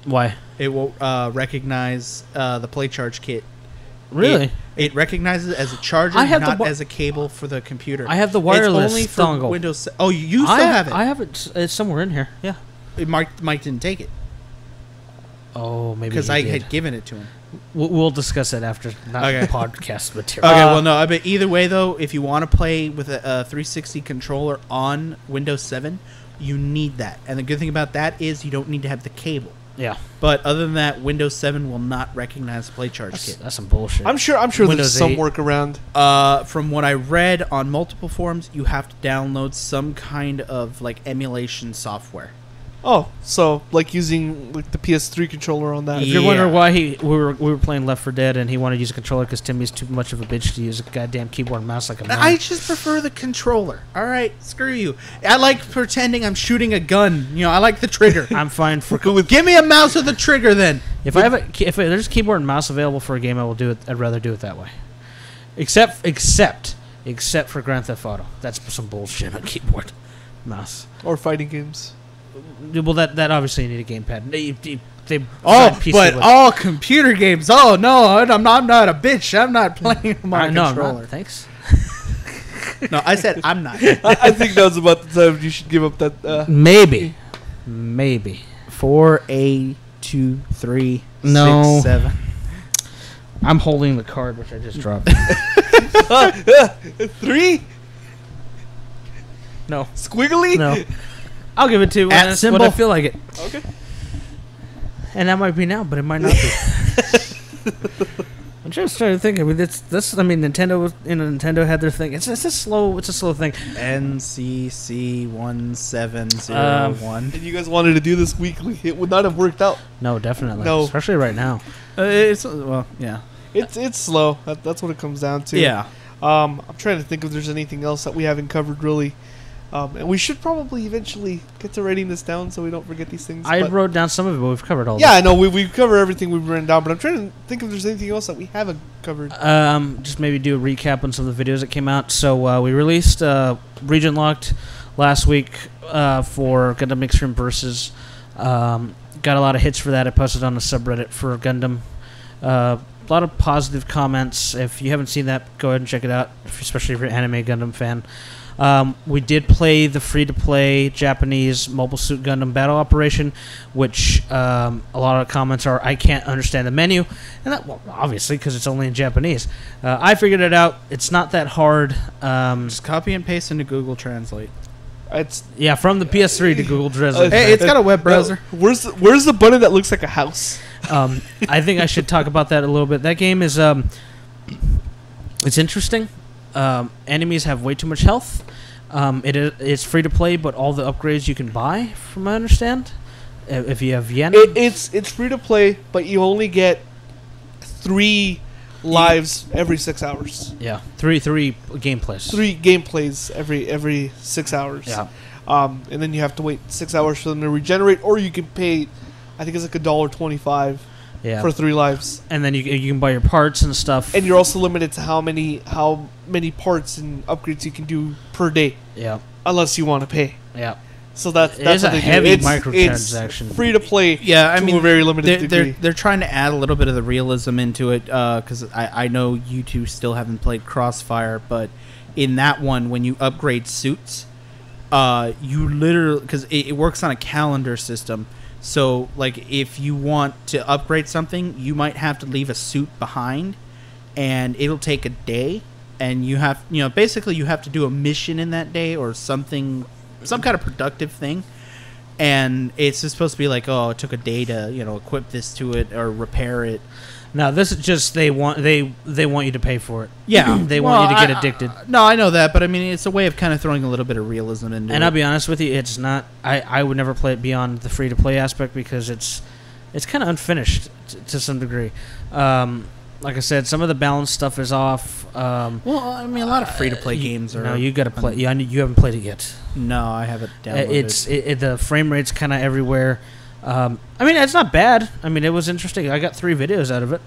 Why? It won't recognize the Play Charge kit. Really? It recognizes it as a charger, I have not the as a cable for the computer. I have the wireless It's only for dongle. Windows. Oh, you still have it? I have it. It's somewhere in here. Yeah. Mike didn't take it Oh, maybe because he I did. had given it to him. We'll discuss it after Okay. podcast material. Okay, well, no, but either way, though, if you want to play with a 360 controller on Windows 7, you need that. And the good thing about that is you don't need to have the cable. Yeah. But other than that, Windows 7 will not recognize the Play Charge kit. That's some bullshit. I'm sure Windows there's some 8. workaround. From what I read on multiple forums, you have to download some kind of like emulation software. Oh, so like using like the PS3 controller on that. If you're wondering why we were playing Left 4 Dead and he wanted to use a controller because Timmy's too much of a bitch to use a goddamn keyboard and mouse like a man. I just prefer the controller. All right, screw you. I like pretending I'm shooting a gun. You know, I like the trigger. I'm fine for. Give me a mouse with a trigger then. If there's a keyboard and mouse available for a game, I will do it. I'd rather do it that way. Except for Grand Theft Auto. That's some bullshit on keyboard, mouse. Or fighting games. Well, that obviously you need a gamepad. They But all computer games. Oh no, I'm not a bitch. I'm not playing my controller. I'm not. Thanks. No, I said I'm not. I think that was about the time you should give up that. Maybe. 4 A 2 3 No. 6 7. I'm holding the card, which I just dropped. 3 No. squiggly. No. I'll give it to At when symbol. I feel like it. Okay. And that might be now, but it might not be. I'm just trying to think. I mean, Nintendo had their thing. It's a slow thing. NCC 1701. And you guys wanted to do this weekly. It would not have worked out. No, definitely. No. Especially right now. Yeah. It's slow. That's what it comes down to. Yeah. I'm trying to think if there's anything else that we haven't covered really. And we should probably eventually get to writing this down so we don't forget these things. I but wrote down some of it, but we've covered all yeah, I know. We've covered everything we've written down, but I'm trying to think if there's anything else that we haven't covered. Just maybe do a recap on some of the videos that came out. So we released Region Locked last week for Gundam Extreme Versus. got a lot of hits for that. I posted on the subreddit for Gundam. A lot of positive comments. If you haven't seen that, go ahead and check it out, especially if you're an anime Gundam fan. We did play the free-to-play Japanese Mobile Suit Gundam Battle Operation, which a lot of comments are, I can't understand the menu. And that, well, obviously, because it's only in Japanese. I figured it out. It's not that hard. Just copy and paste into Google Translate. Yeah, from the PS3 to Google Translate. Hey, it's got a web browser. Where's the button that looks like a house? I think I should talk about that a little bit. That game is it's interesting. Enemies have way too much health. It's free to play, but all the upgrades you can buy, from what I understand, if you have yen. It's free to play, but you only get 3 lives every 6 hours. Yeah, three gameplays. 3 gameplays every 6 hours. Yeah. And then you have to wait 6 hours for them to regenerate, or you can pay, I think it's like $1.25 for 3 lives. And then you can buy your parts and stuff. And you're also limited to how many parts and upgrades you can do per day. Yeah. Unless you want to pay. Yeah. So that's a heavy microtransaction. It's free to play. Yeah, I mean, a very limited degree. They're trying to add a little bit of the realism into it because I know you two still haven't played Crossfire, but in that one, when you upgrade suits, you literally, because it works on a calendar system. So, like, if you want to upgrade something, you might have to leave a suit behind, and it'll take a day, and you have, basically you have to do a mission in that day or something, some kind of productive thing, and it's just supposed to be like, oh, it took a day to, equip this to it or repair it. Now, this is just they want you to pay for it. Yeah, they want you to get addicted. No, I know that, but I mean, it's a way of kind of throwing a little bit of realism into it. And I'll be honest with you, it's not. I would never play it beyond the free to play aspect because it's kind of unfinished to some degree. Like I said, some of the balance stuff is off. Well, I mean, a lot of free to play games are. No, you got to play. You haven't played it yet. No, I haven't downloaded. The frame rate's kind of everywhere. I mean, it's not bad. I mean, it was interesting. I got 3 videos out of it.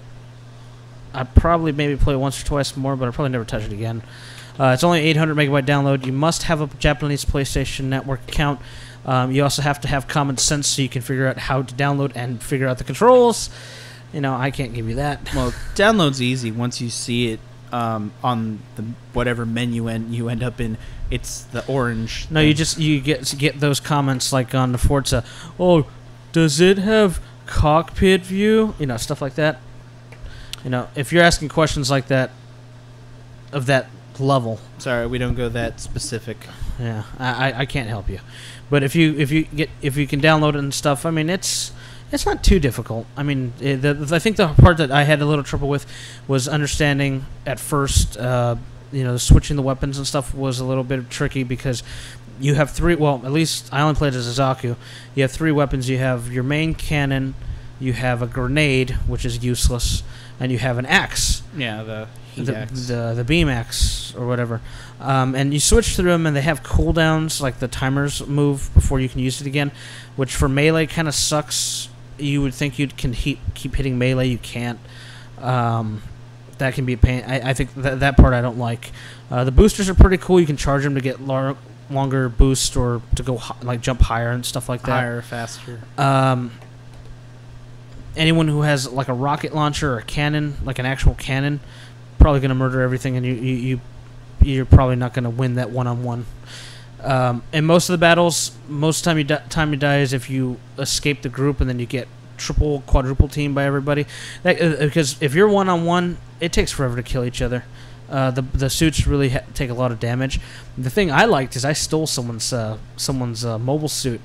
I probably maybe play once or twice more, but I'll probably never touch it again. It's only 800 megabyte download. You must have a Japanese PlayStation Network account. You also have to have common sense so you can figure out how to download and figure out the controls. I can't give you that. Well, download's easy once you see it on the whatever menu you end up in. It's the orange. No, you get those comments like on the Forza. Oh, does it have cockpit view? Stuff like that. If you're asking questions like that, of that level. Sorry, we don't go that specific. Yeah, I can't help you. But if you can download it and stuff, I mean, it's not too difficult. I mean, I think the part that I had a little trouble with was understanding at first. Switching the weapons and stuff was a little bit tricky because you have 3. Well, at least I only played as a Zaku. You have 3 weapons. You have your main cannon. You have a grenade, which is useless, and you have an axe. Yeah, the heat axe. The beam axe or whatever. And you switch through them, and they have cooldowns, like the timers move before you can use it again, which for melee kind of sucks. You would think you can keep hitting melee. You can't. That can be a pain. I think that part I don't like. The boosters are pretty cool. You can charge them to get longer boost or to go jump higher and stuff like that. Higher, faster. Anyone who has like a rocket launcher or a cannon, like an actual cannon, probably going to murder everything, and you're probably not going to win that one-on-one. In most of the battles, most time you die is if you escape the group and then you get triple, quadruple team by everybody. Because if you're one-on-one, it takes forever to kill each other. The suits really take a lot of damage. The thing I liked is I stole someone's mobile suit.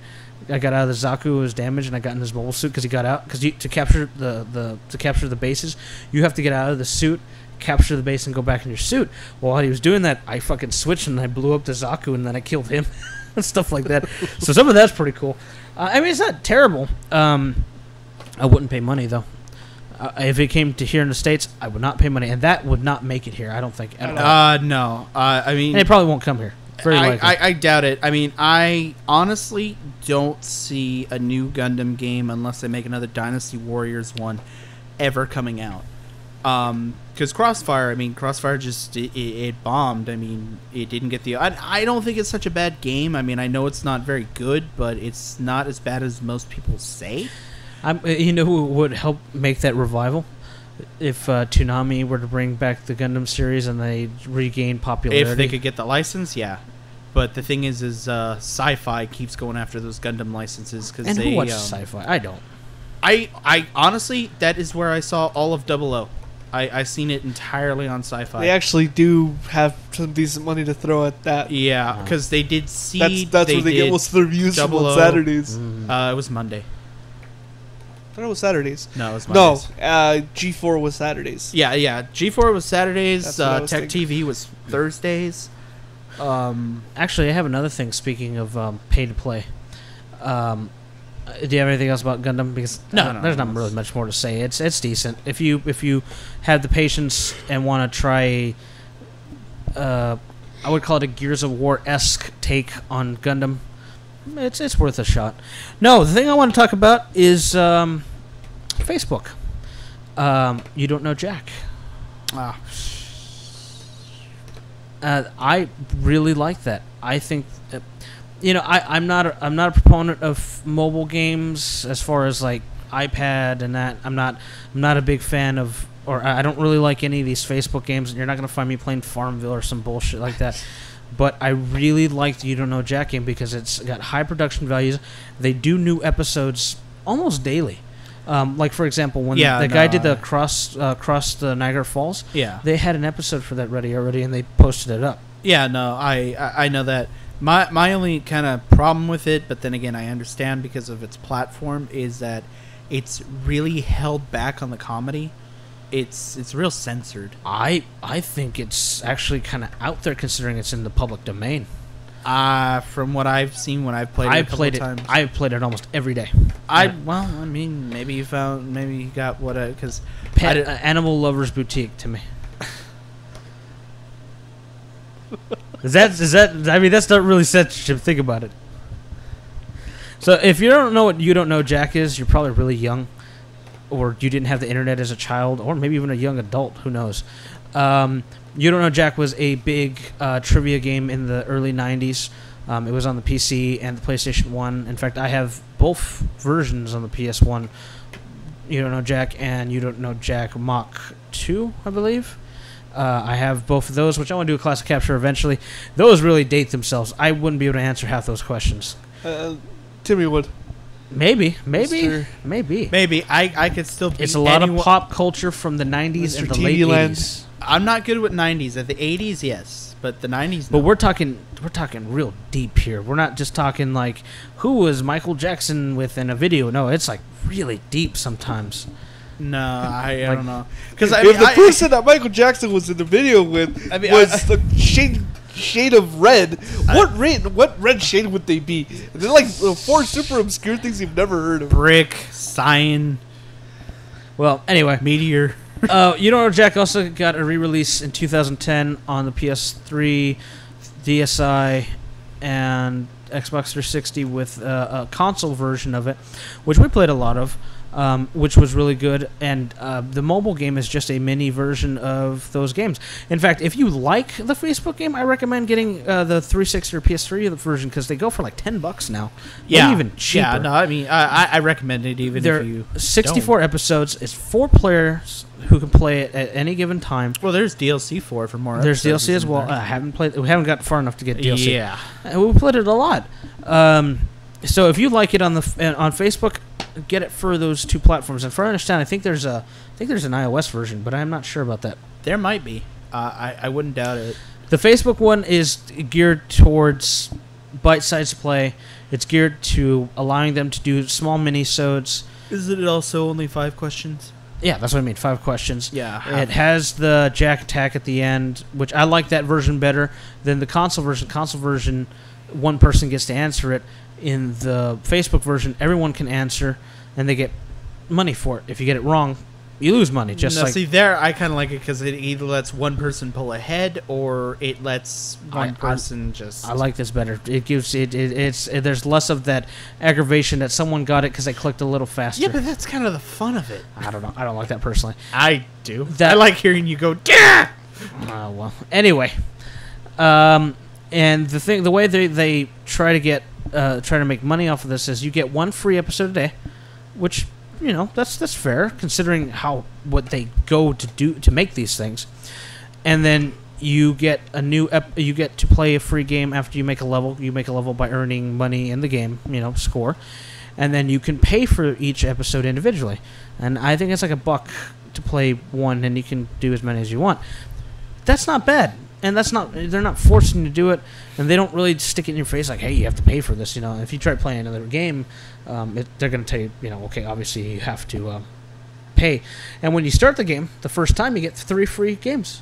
I got out of the Zaku who was damaged, and I got in his mobile suit because he got out. Because to capture the bases, you have to get out of the suit, capture the base, and go back in your suit. Well, while he was doing that, I fucking switched and I blew up the Zaku, and then I killed him, and stuff like that. So some of that's pretty cool. I mean, it's not terrible. I wouldn't pay money though. If it came to here in the States, I would not pay money, and that would not make it here. I don't think at all. No. I mean, and it probably won't come here. Very likely. I doubt it. I mean, I honestly don't see a new Gundam game unless they make another Dynasty Warriors one ever coming out. Because Crossfire just it bombed. I mean, it didn't get the. I don't think it's such a bad game. I mean, I know it's not very good, but it's not as bad as most people say. You know who would help make that revival? If Toonami were to bring back the Gundam series and they regain popularity. If they could get the license, yeah. But the thing is Sci-Fi keeps going after those Gundam licenses because and they. Who watches Sci-Fi? I don't. I honestly, that is where I saw all of 00. I seen it entirely on Sci-Fi. They actually do have some decent money to throw at that. Yeah, because they did Seed. That's where they get most of their views from on Saturdays. It was Monday. I thought it was Saturdays. No, it was Mondays. No, G4 was Saturdays. Yeah. G4 was Saturdays. Tech thinking. TV was Thursdays. Actually, I have another thing. Speaking of pay to play, do you have anything else about Gundam? Because there's not really much more to say. It's decent. If you have the patience and want to try, I would call it a Gears of War-esque take on Gundam. It's worth a shot. No, the thing I want to talk about is Facebook. You don't know Jack. I really like that. I think, I'm not a proponent of mobile games as far as like iPad and that. I'm not a big fan of, or I don't really like any of these Facebook games. You're not gonna find me playing Farmville or some bullshit like that. But I really like the You Don't Know Jack game because it's got high production values. They do new episodes almost daily. Like, for example, when the guy did the cross the Niagara Falls, they had an episode for that ready already, and they posted it up. Yeah, no, I know that. My only kind of problem with it, but then again, I understand because of its platform, is that it's really held back on the comedy. It's real censored. I think it's actually kind of out there considering it's in the public domain. From what I've seen when I've played it a couple times. I've played it almost every day. Maybe you got what because Animal Lovers Boutique to me. Is that? I mean, that's not really censorship. Think about it. So if you don't know what You Don't Know Jack is, you're probably really young, or you didn't have the internet as a child, or maybe even a young adult. Who knows? You Don't Know Jack was a big trivia game in the early 90s. It was on the PC and the PlayStation 1. In fact, I have both versions on the PS1. You Don't Know Jack and You Don't Know Jack Mach 2, I believe. I have both of those, which I want to do a classic capture eventually. Those really date themselves. I wouldn't be able to answer half those questions. Timmy would. Maybe. I could still beat It's a lot of pop culture from the 90s and the late 80s. I'm not good with 90s. At the 80s, yes, but the 90s. But we're talking real deep here. We're not just talking like who was Michael Jackson with in a video. No, it's like really deep sometimes. No, I don't know. Because if the person that Michael Jackson was in the video with was the shade of red, what red shade would they be? They're like 4 super obscure things you've never heard of. Brick, cyan. Well, anyway, meteor. You Don't Know Jack also got a re-release in 2010 on the PS3, DSi, and Xbox 360 with a console version of it, which we played a lot of, which was really good. And the mobile game is just a mini version of those games. In fact, if you like the Facebook game, I recommend getting the 360 or PS3 version because they go for like $10 now. Yeah, even cheaper. Yeah, no, I mean, I recommend it even if you 64 episodes. It's 4 players who can play it at any given time. Well, there's DLC for it for more. There's DLC as well. I haven't played. We haven't got far enough to get DLC. Yeah, we played it a lot. So if you like it on Facebook, get it for those 2 platforms. And for I understand, I think there's an iOS version, but I'm not sure about that. There might be. I wouldn't doubt it. The Facebook one is geared towards bite-sized play. It's geared to allowing them to do small mini-sodes. Isn't it also only 5 questions? Yeah, that's what I mean. 5 questions. Yeah. It has the Jack attack at the end, which I like that version better than the console version. Console version, one person gets to answer it. In the Facebook version, everyone can answer, and they get money for it. If you get it wrong, you lose money. See, there I kind of like it because it either lets one person pull ahead or it lets one person just. I like this better. It gives there's less of that aggravation that someone got it because they clicked a little faster. Yeah, but that's kind of the fun of it. I don't know. I don't like that personally. I do. I like hearing you go. Yeah. Well, anyway, and the way they try to make money off of this is you get 1 free episode a day, which that's fair considering what they go to do to make these things. And then you get you get to play a free game after you make a level. You make a level by earning money in the game, score. And then you can pay for each episode individually. And I think it's like $1 to play one, and you can do as many as you want. That's not bad. And they're not forcing you to do it, and they don't really stick it in your face like, hey, you have to pay for this. If you try playing another game, they're going to tell you, okay, obviously you have to pay. And when you start the game, the first time you get 3 free games.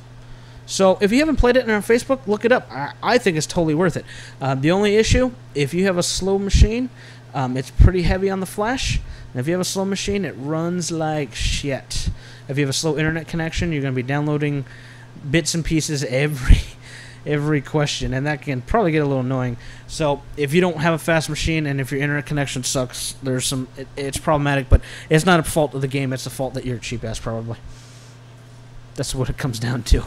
So if you haven't played it on Facebook, look it up. I think it's totally worth it. The only issue, if you have a slow machine, it's pretty heavy on the flash. And if you have a slow machine, it runs like shit. If you have a slow internet connection, you're going to be downloading bits and pieces every question, and that can probably get a little annoying. So if you don't have a fast machine and if your internet connection sucks, it's problematic, but it's not a fault of the game, it's a fault that you're a cheap ass probably. That's what it comes down to.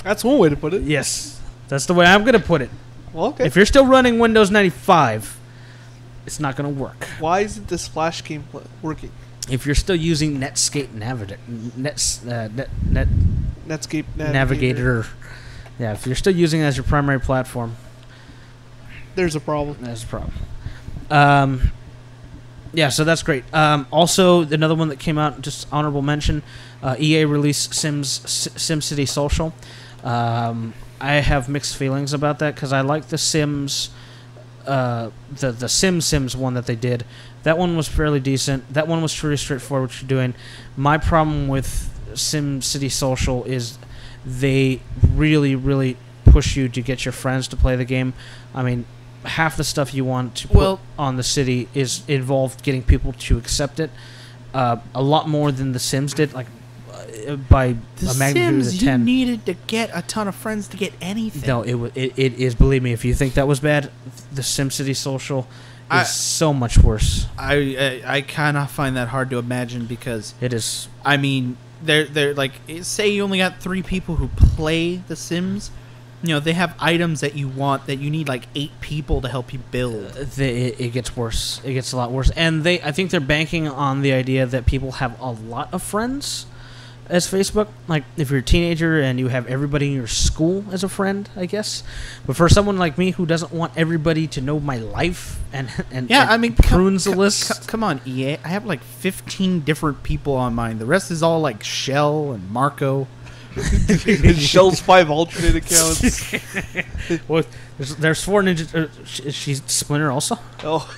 That's one way to put it. Yes, that's the way I'm going to put it. Well, okay. If you're still running Windows 95, it's not going to work. Why isn't this Flash game working? If you're still using Netscape Netscape Navigator, yeah, if you're still using it as your primary platform, there's a problem. There's a problem. Yeah, so that's great. Also, another one that came out, just honorable mention, EA released SimCity Social. I have mixed feelings about that because I like the Sims, the Sims one that they did. That one was fairly decent. That one was pretty straightforward what you're doing. My problem with SimCity Social is they really, really push you to get your friends to play the game. I mean, half the stuff you want to put on the city is involved getting people to accept it. A lot more than the Sims did, like by a magnitude of 10. You needed to get a ton of friends to get anything. No, it is. Believe me, if you think that was bad, the SimCity Social is so much worse. I kind of find that hard to imagine because it is. I mean, they're like, say you only got 3 people who play The Sims. They have items that you want that you need like 8 people to help you build. It gets worse. It gets a lot worse. And I think they're banking on the idea that people have a lot of friends as Facebook. Like, if you're a teenager and you have everybody in your school as a friend, I guess. But for someone like me who doesn't want everybody to know my life and I mean, prunes the list. Come on, EA. I have like 15 different people on mine. The rest is all like Shell and Marco. Shell's 5 alternate accounts. Well, there's 4 ninjas. Is she Splinter also? Oh.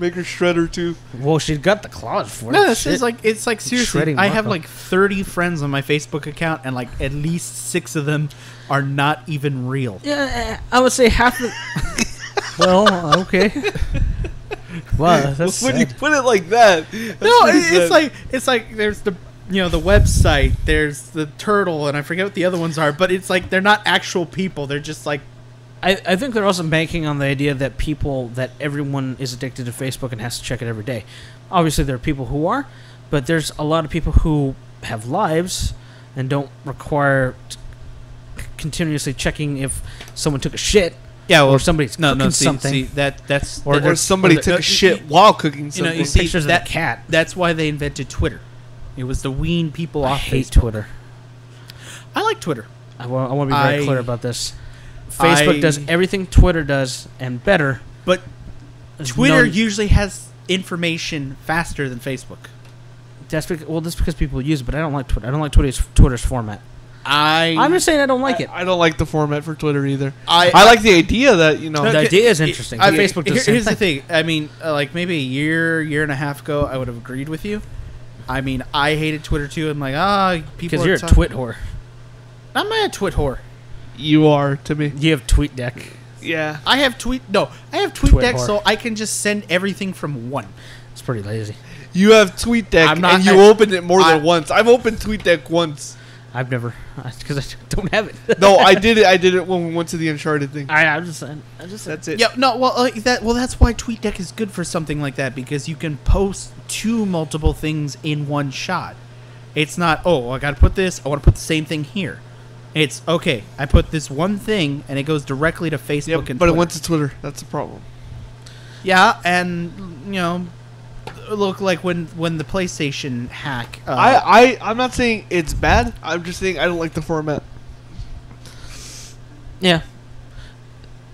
Make her Shredder too. Well, she's got the claws for it. No, it's like seriously. Shredding I have Marco. like 30 friends on my Facebook account, and like at least 6 of them are not even real. Yeah, I would say half the. Well, okay. Wow, that's when sad. you put it like that. It's like there's the the website, there's the turtle, and I forget what the other ones are, but it's like they're not actual people. They're just like. I think they're also banking on the idea that everyone is addicted to Facebook and has to check it every day. Obviously, there are people who are, but there's a lot of people who have lives and don't require continuously checking if someone took a shit. Yeah, well, or somebody's cooking something. See, that's or somebody took a shit while cooking something. You see, pictures of a cat. That's why they invented Twitter. It was to wean people off. I hate Facebook. Twitter. I like Twitter. I want to be very clear about this. Facebook does everything Twitter does and better. But Twitter usually has information faster than Facebook. That's because people use it, but I don't like Twitter. I don't like Twitter's format. I'm just saying I don't like it. I don't like the format for Twitter either. I like the idea that the idea is interesting. Facebook does Here's the thing. I mean, like maybe a year and a half ago, I would have agreed with you. I mean, I hated Twitter too. I'm like, people. Because you're a twit whore. I'm not a twit whore. You are to me. You have TweetDeck. Yeah. I have TweetDeck, so I can just send everything from one. It's pretty lazy. You have TweetDeck, and you opened it more than once. I've opened TweetDeck once. I've never, because I don't have it. No, I did it. I did it when we went to the Uncharted thing. I'm just saying. That's it. Yeah, no, well, that's why TweetDeck is good for something like that, because you can post 2 multiple things in one shot. It's not, I got to put this. I want to put the same thing here. It's okay. I put this one thing, and it goes directly to Facebook and but Twitter. it went to Twitter. That's the problem. Yeah, and look, like when the PlayStation hack. I'm not saying it's bad. I'm just saying I don't like the format. Yeah.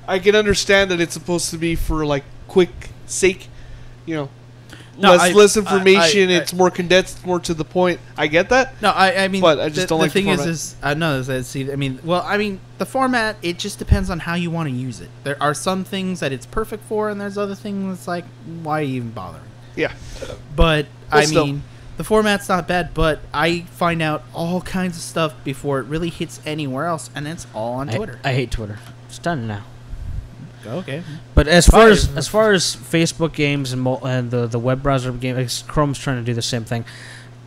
I can understand that it's supposed to be for like quick sake, No, less information. It's more condensed, more to the point. I get that. No, I mean, but I just don't like the format. The format. It just depends on how you want to use it. There are some things that it's perfect for, and there's other things that's like, why are you even bothering? Yeah. But the format's not bad. But I find out all kinds of stuff before it really hits anywhere else, and it's all on Twitter. I hate Twitter. It's done now. Okay. But as far as Facebook games and the web browser game, Chrome's trying to do the same thing.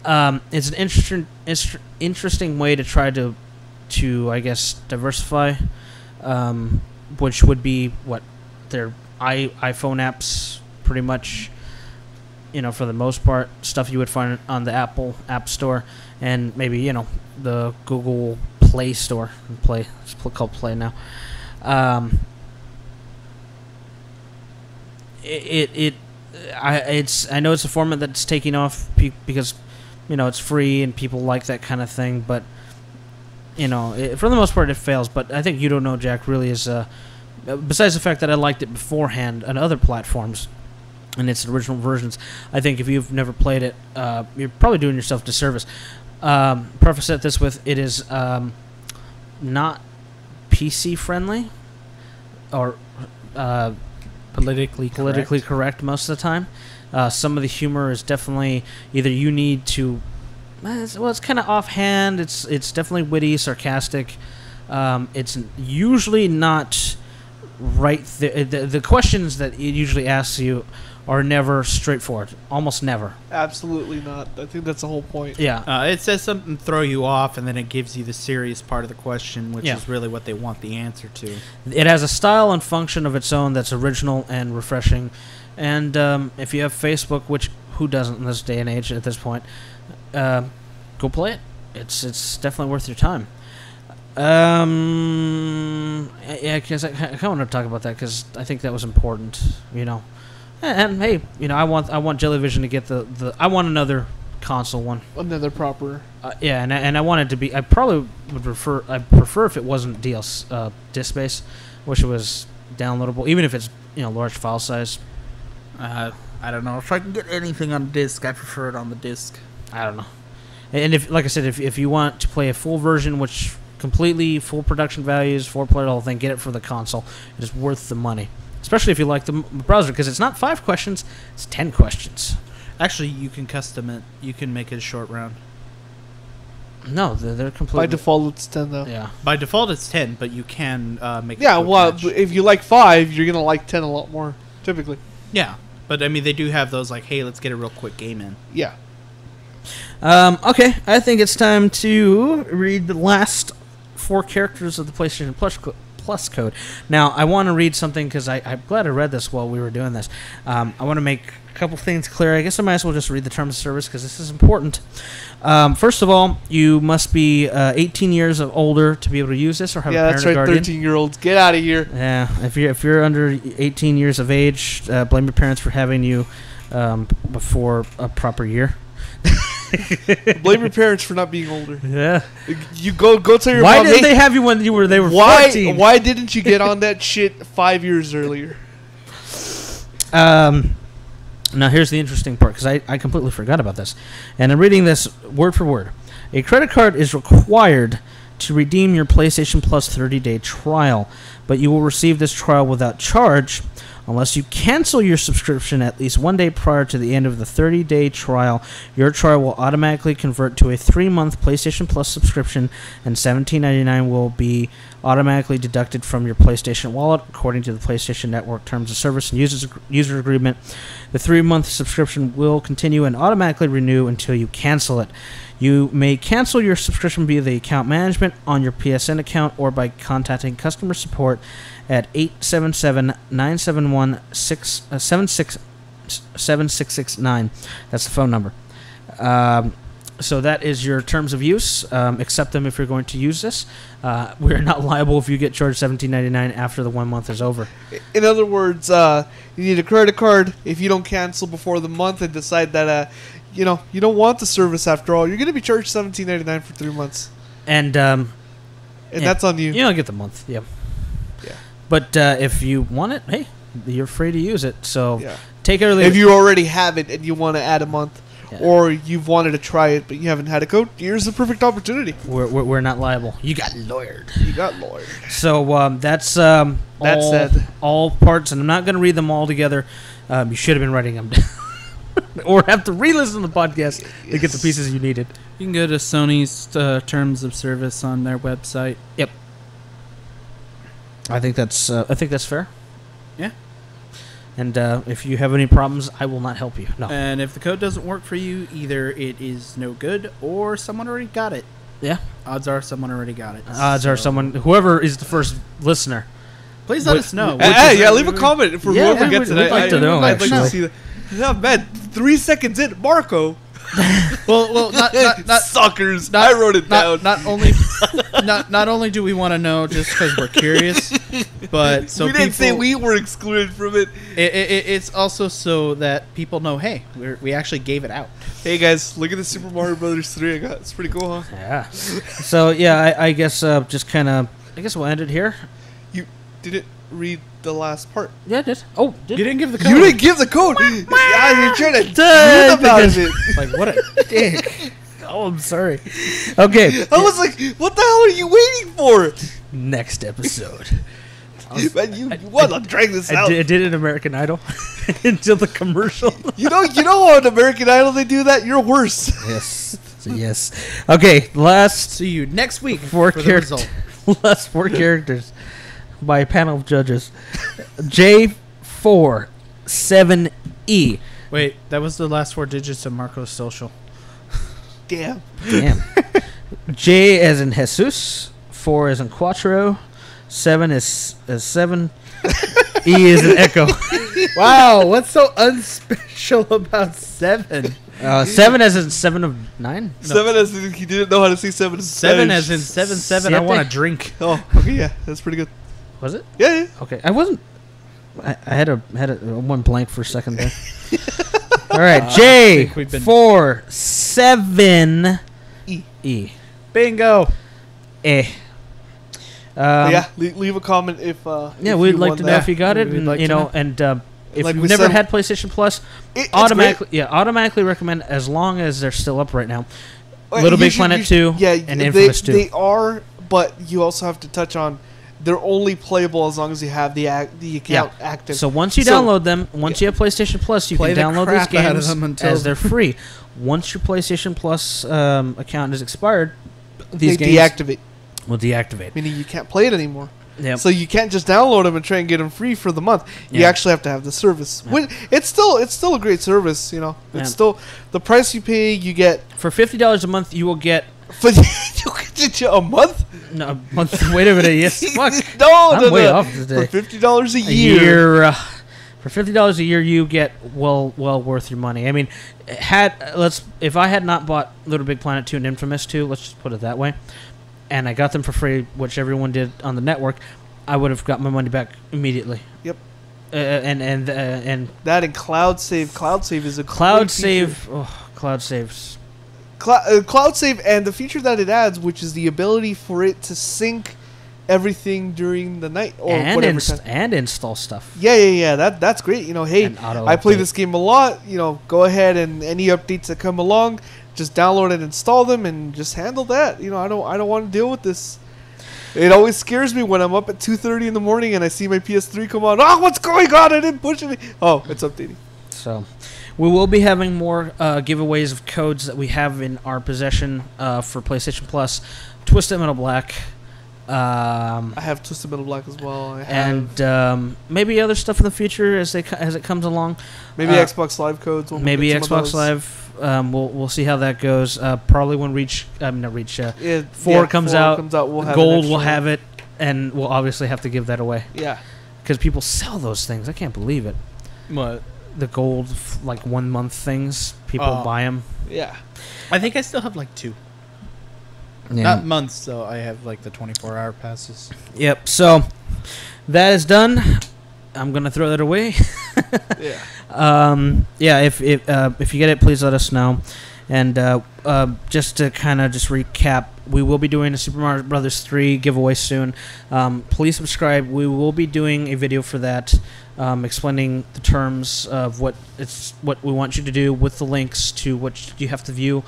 It's an interesting way to try to I guess diversify, which would be what their iPhone apps pretty much. For the most part, stuff you would find on the Apple App Store and maybe the Google Play Store. It's called Play now. I know it's a format that's taking off because it's free and people like that kind of thing, but for the most part it fails. But I think You Don't Know Jack really is besides the fact that I liked it beforehand on other platforms and its original versions, I think if you've never played it, you're probably doing yourself a disservice. Preface this with it is not PC friendly or politically correct most of the time. Some of the humor is definitely either you need to. It's kind of offhand. It's definitely witty, sarcastic. It's usually not right. The questions that it usually asks you are never straightforward. Almost never. Absolutely not. I think that's the whole point. Yeah. It says something to throw you off, and then it gives you the serious part of the question, which is really what they want the answer to. It has a style and function of its own that's original and refreshing. And if you have Facebook, which who doesn't in this day and age at this point, go play it. It's definitely worth your time. Because I kind of want to talk about that because I think that was important, And hey, I want Jellyvision to get the I want another console one, another proper. And I want it to be. I probably would prefer if it wasn't disk based. Wish it was downloadable, even if it's large file size. I don't know if I can get anything on disc. I prefer it on the disc. I don't know. And if, like I said, if you want to play a full version, which completely full production values, 4-player the whole thing, get it for the console. It is worth the money. Especially if you like the browser, because it's not 5 questions, it's 10 questions. Actually, you can custom it. You can make it a short round. No, they're completely... By default, it's 10, though. Yeah. By default, it's 10, but you can make it a match. If you like 5, you're going to like 10 a lot more, typically. Yeah. But, they do have those, like, hey, let's get a real quick game in. Yeah. Okay, I think it's time to read the last 4 characters of the PlayStation Plus code. Now, I want to read something because I'm glad I read this while we were doing this. I want to make a couple things clear. I guess I might as well just read the terms of service because this is important. First of all, you must be 18 years or older to be able to use this or have a parent or guardian. 13-year-olds. Get out of here. Yeah, if you're under 18 years of age, blame your parents for having you before a proper year. Blame your parents for not being older. Yeah. You go tell your mom. Why didn't they have you when they were 14? Why didn't you get on that shit 5 years earlier? Now here's the interesting part because I completely forgot about this, and I'm reading this word for word. A credit card is required to redeem your PlayStation Plus 30-day trial, but you will receive this trial without charge. Unless you cancel your subscription at least 1 day prior to the end of the 30-day trial, your trial will automatically convert to a 3-month PlayStation Plus subscription, and $17.99 will be automatically deducted from your PlayStation wallet, according to the PlayStation Network Terms of Service and User Agreement. The 3-month subscription will continue and automatically renew until you cancel it. You may cancel your subscription via the account management on your PSN account or by contacting customer support at 877-971-7669. That's the phone number. So that is your terms of use. Accept them if you're going to use this. We're not liable if you get charged $17.99 after the 1 month is over. In other words, you need a credit card. If you don't cancel before the month and decide that you don't want the service after all, you're going to be charged $17.99 for 3 months. And that's on you. You don't get the month. Yeah. Yeah. But if you want it, hey, you're free to use it. So Yeah. take it or leave If it. you already have it and you want to add a month, Yeah. or you've wanted to try it but you haven't had a code, here's the perfect opportunity. We're not liable. You got lawyered. You got lawyered. So that's That said, all parts, and I'm not going to read them all together. You should have been writing them down. Or have to re-listen to the podcast to get the pieces you needed. You can go to Sony's terms of service on their website. Yep. I think that's fair. Yeah. And if you have any problems, I will not help you. No. And if the code doesn't work for you, either it is no good or someone already got it. Yeah. Odds are someone already got it. Odds are whoever is the first listener. Please let us know. yeah, leave a comment for whoever gets it. we'd like to know, I'd like to actually. see that. Yeah, man, 3 seconds in, Marco. Well, not Suckers. I wrote it down. not only do we want to know just because we're curious, but so we didn't say we were excluded from it. It's also so that people know, hey, we actually gave it out. Hey guys, look at the Super Mario Brothers 3 I got. It's pretty cool, huh? Yeah. So yeah, I guess just kind of. I guess we'll end it here. You didn't read the last part. Yeah, I did. Oh, You didn't give the code. You didn't give the code. Yeah, you're trying to Done, do about it. Like, what a dick. Oh, I'm sorry. Okay. I was like, what the hell are you waiting for? Next episode. Man, you want to drag this out. I did an American Idol until the commercial. You know how on American Idol they do that? You're worse. Yes. So yes. Okay. Last See you next week four for the characters. result. Last four characters by a panel of judges. J47E. Wait, that was the last 4 digits of Marco's social. Damn. Damn. J as in Jesus. 4 as in Quattro. 7 is 7. E is in Echo. Wow, what's so unspecial about 7? 7 as in 7 of 9. 7 as in he didn't know how to say 7. 7 as in 7. I want a drink. Oh, okay, yeah, that's pretty good. Was it? Yeah. Okay, I wasn't. I had a one blank for a second there. All right, J 4 7 E. Bingo. Eh. Yeah, leave a comment if. Yeah, if we'd you like won to know that. if you got it, We'd and like to know. and if Like you've we never said- had PlayStation Plus, It's automatically recommend as long as they're still up right now. great. Little You Big should- Planet you should- 2 yeah, and Infamous 2. They are, but you also have to touch on. They're only playable as long as you have the account active. So once you So- download them, once you have PlayStation Plus, you Play can the download these crap out of games them until- as they're free. Once your PlayStation Plus account is expired, they these games deactivate, will deactivate. meaning you can't play it anymore. Yep. So you can't just download them and try and get them free for the month. You Yeah. actually have to have the service. Yeah. It's still a great service. It's Yeah. still the price you pay. You get For $50 a month, you will get for a month. no, a month. Wait a minute. Yes, fuck. No, I'm no, way no. off today. For $50 a A year. year. For $50 a year, you get well worth your money. I mean, if I had not bought Little Big Planet 2 and Infamous 2, let's just put it that way, and I got them for free, which everyone did on the network, I would have got my money back immediately. Yep. And That and Cloud Save. Cloud Save is a Cloud great feature. Save. Oh, Cloud Saves. Cloud Save and the feature that it adds, which is the ability for it to sync everything during the night or whatever time. And install stuff. Yeah. That's great. Hey, And auto I play update. this game a lot. Go ahead and any updates that come along, just download and install them, and just handle that. I don't want to deal with this. It always scares me when I'm up at 2:30 in the morning and I see my PS3 come on. Oh, what's going on? I didn't push it. Oh, it's updating. So, we will be having more giveaways of codes that we have in our possession for PlayStation Plus, Twisted Metal Black, I have Twisted Metal Black as well. I have and maybe other stuff in the future as it comes along. maybe Xbox Live codes. When we Maybe get some of Xbox those. Live. We'll see how that goes. Probably when Yeah, 4 comes out, we'll have Gold an will extra have it, and we'll obviously have to give that away one. Yeah. because people sell those things. I can't believe it. What? The gold, like 1 month things, people Oh. buy them. Yeah. I think I still have like 2. Yeah. Not months, so I have like the 24-hour passes. Yep. So that is done. I'm gonna throw that away. Yeah. Yeah. If you get it, please let us know. And just to kind of just recap, we will be doing a Super Mario Brothers 3 giveaway soon. Please subscribe. We will be doing a video for that, explaining the terms of what we want you to do with the links to what you have to view,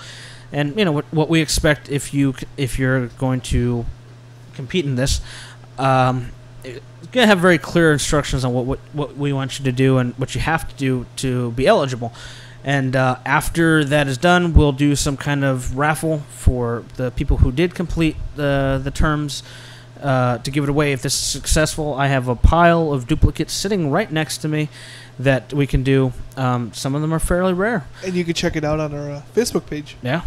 and what we expect if you're going to compete in this. It's gonna have very clear instructions on what we want you to do and what you have to do to be eligible. And after that is done, we'll do some kind of raffle for the people who did complete the terms to give it away. If this is successful, I have a pile of duplicates sitting right next to me that we can do. Some of them are fairly rare. And you can check it out on our Facebook page. Yeah,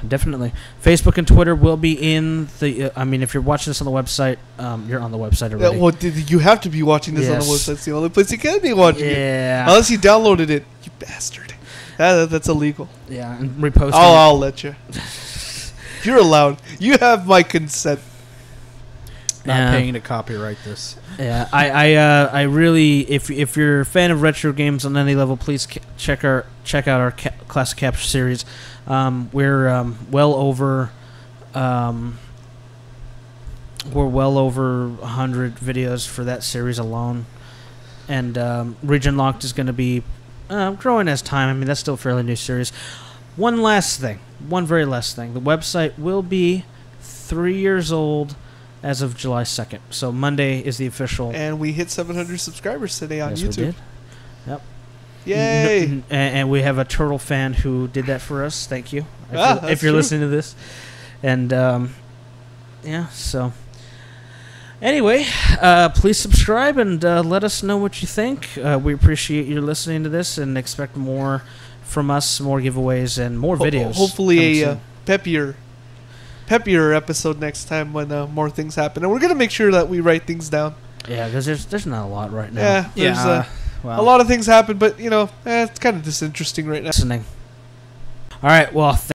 definitely. Facebook and Twitter will be in the... if you're watching this on the website, you're on the website already. Well, you have to be watching this on the website. It's the only place you can be watching it. Unless you downloaded it. You bastard. That's illegal. Yeah, and reposting. I'll let you. You're allowed. You have my consent. Not paying to copyright this. Yeah, I really, if you're a fan of retro games on any level, please check out our Classic Capture series. We're well over 100 videos for that series alone, and Region Locked is going to be growing as time. That's still a fairly new series. One very last thing. The website will be 3 years old as of July 2nd. So Monday is the official. And we hit 700 subscribers today on YouTube. We did. Yep. Yay! And we have a turtle fan who did that for us. Thank you. If you're true. listening to this. And so anyway, please subscribe and let us know what you think. We appreciate you listening to this and expect more from us, more giveaways and more videos. Hopefully a peppier episode next time when more things happen. And we're going to make sure that we write things down. Yeah, because there's not a lot right now. Yeah, there's a lot of things happen, but it's kind of disinteresting right now. Listening. All right, well,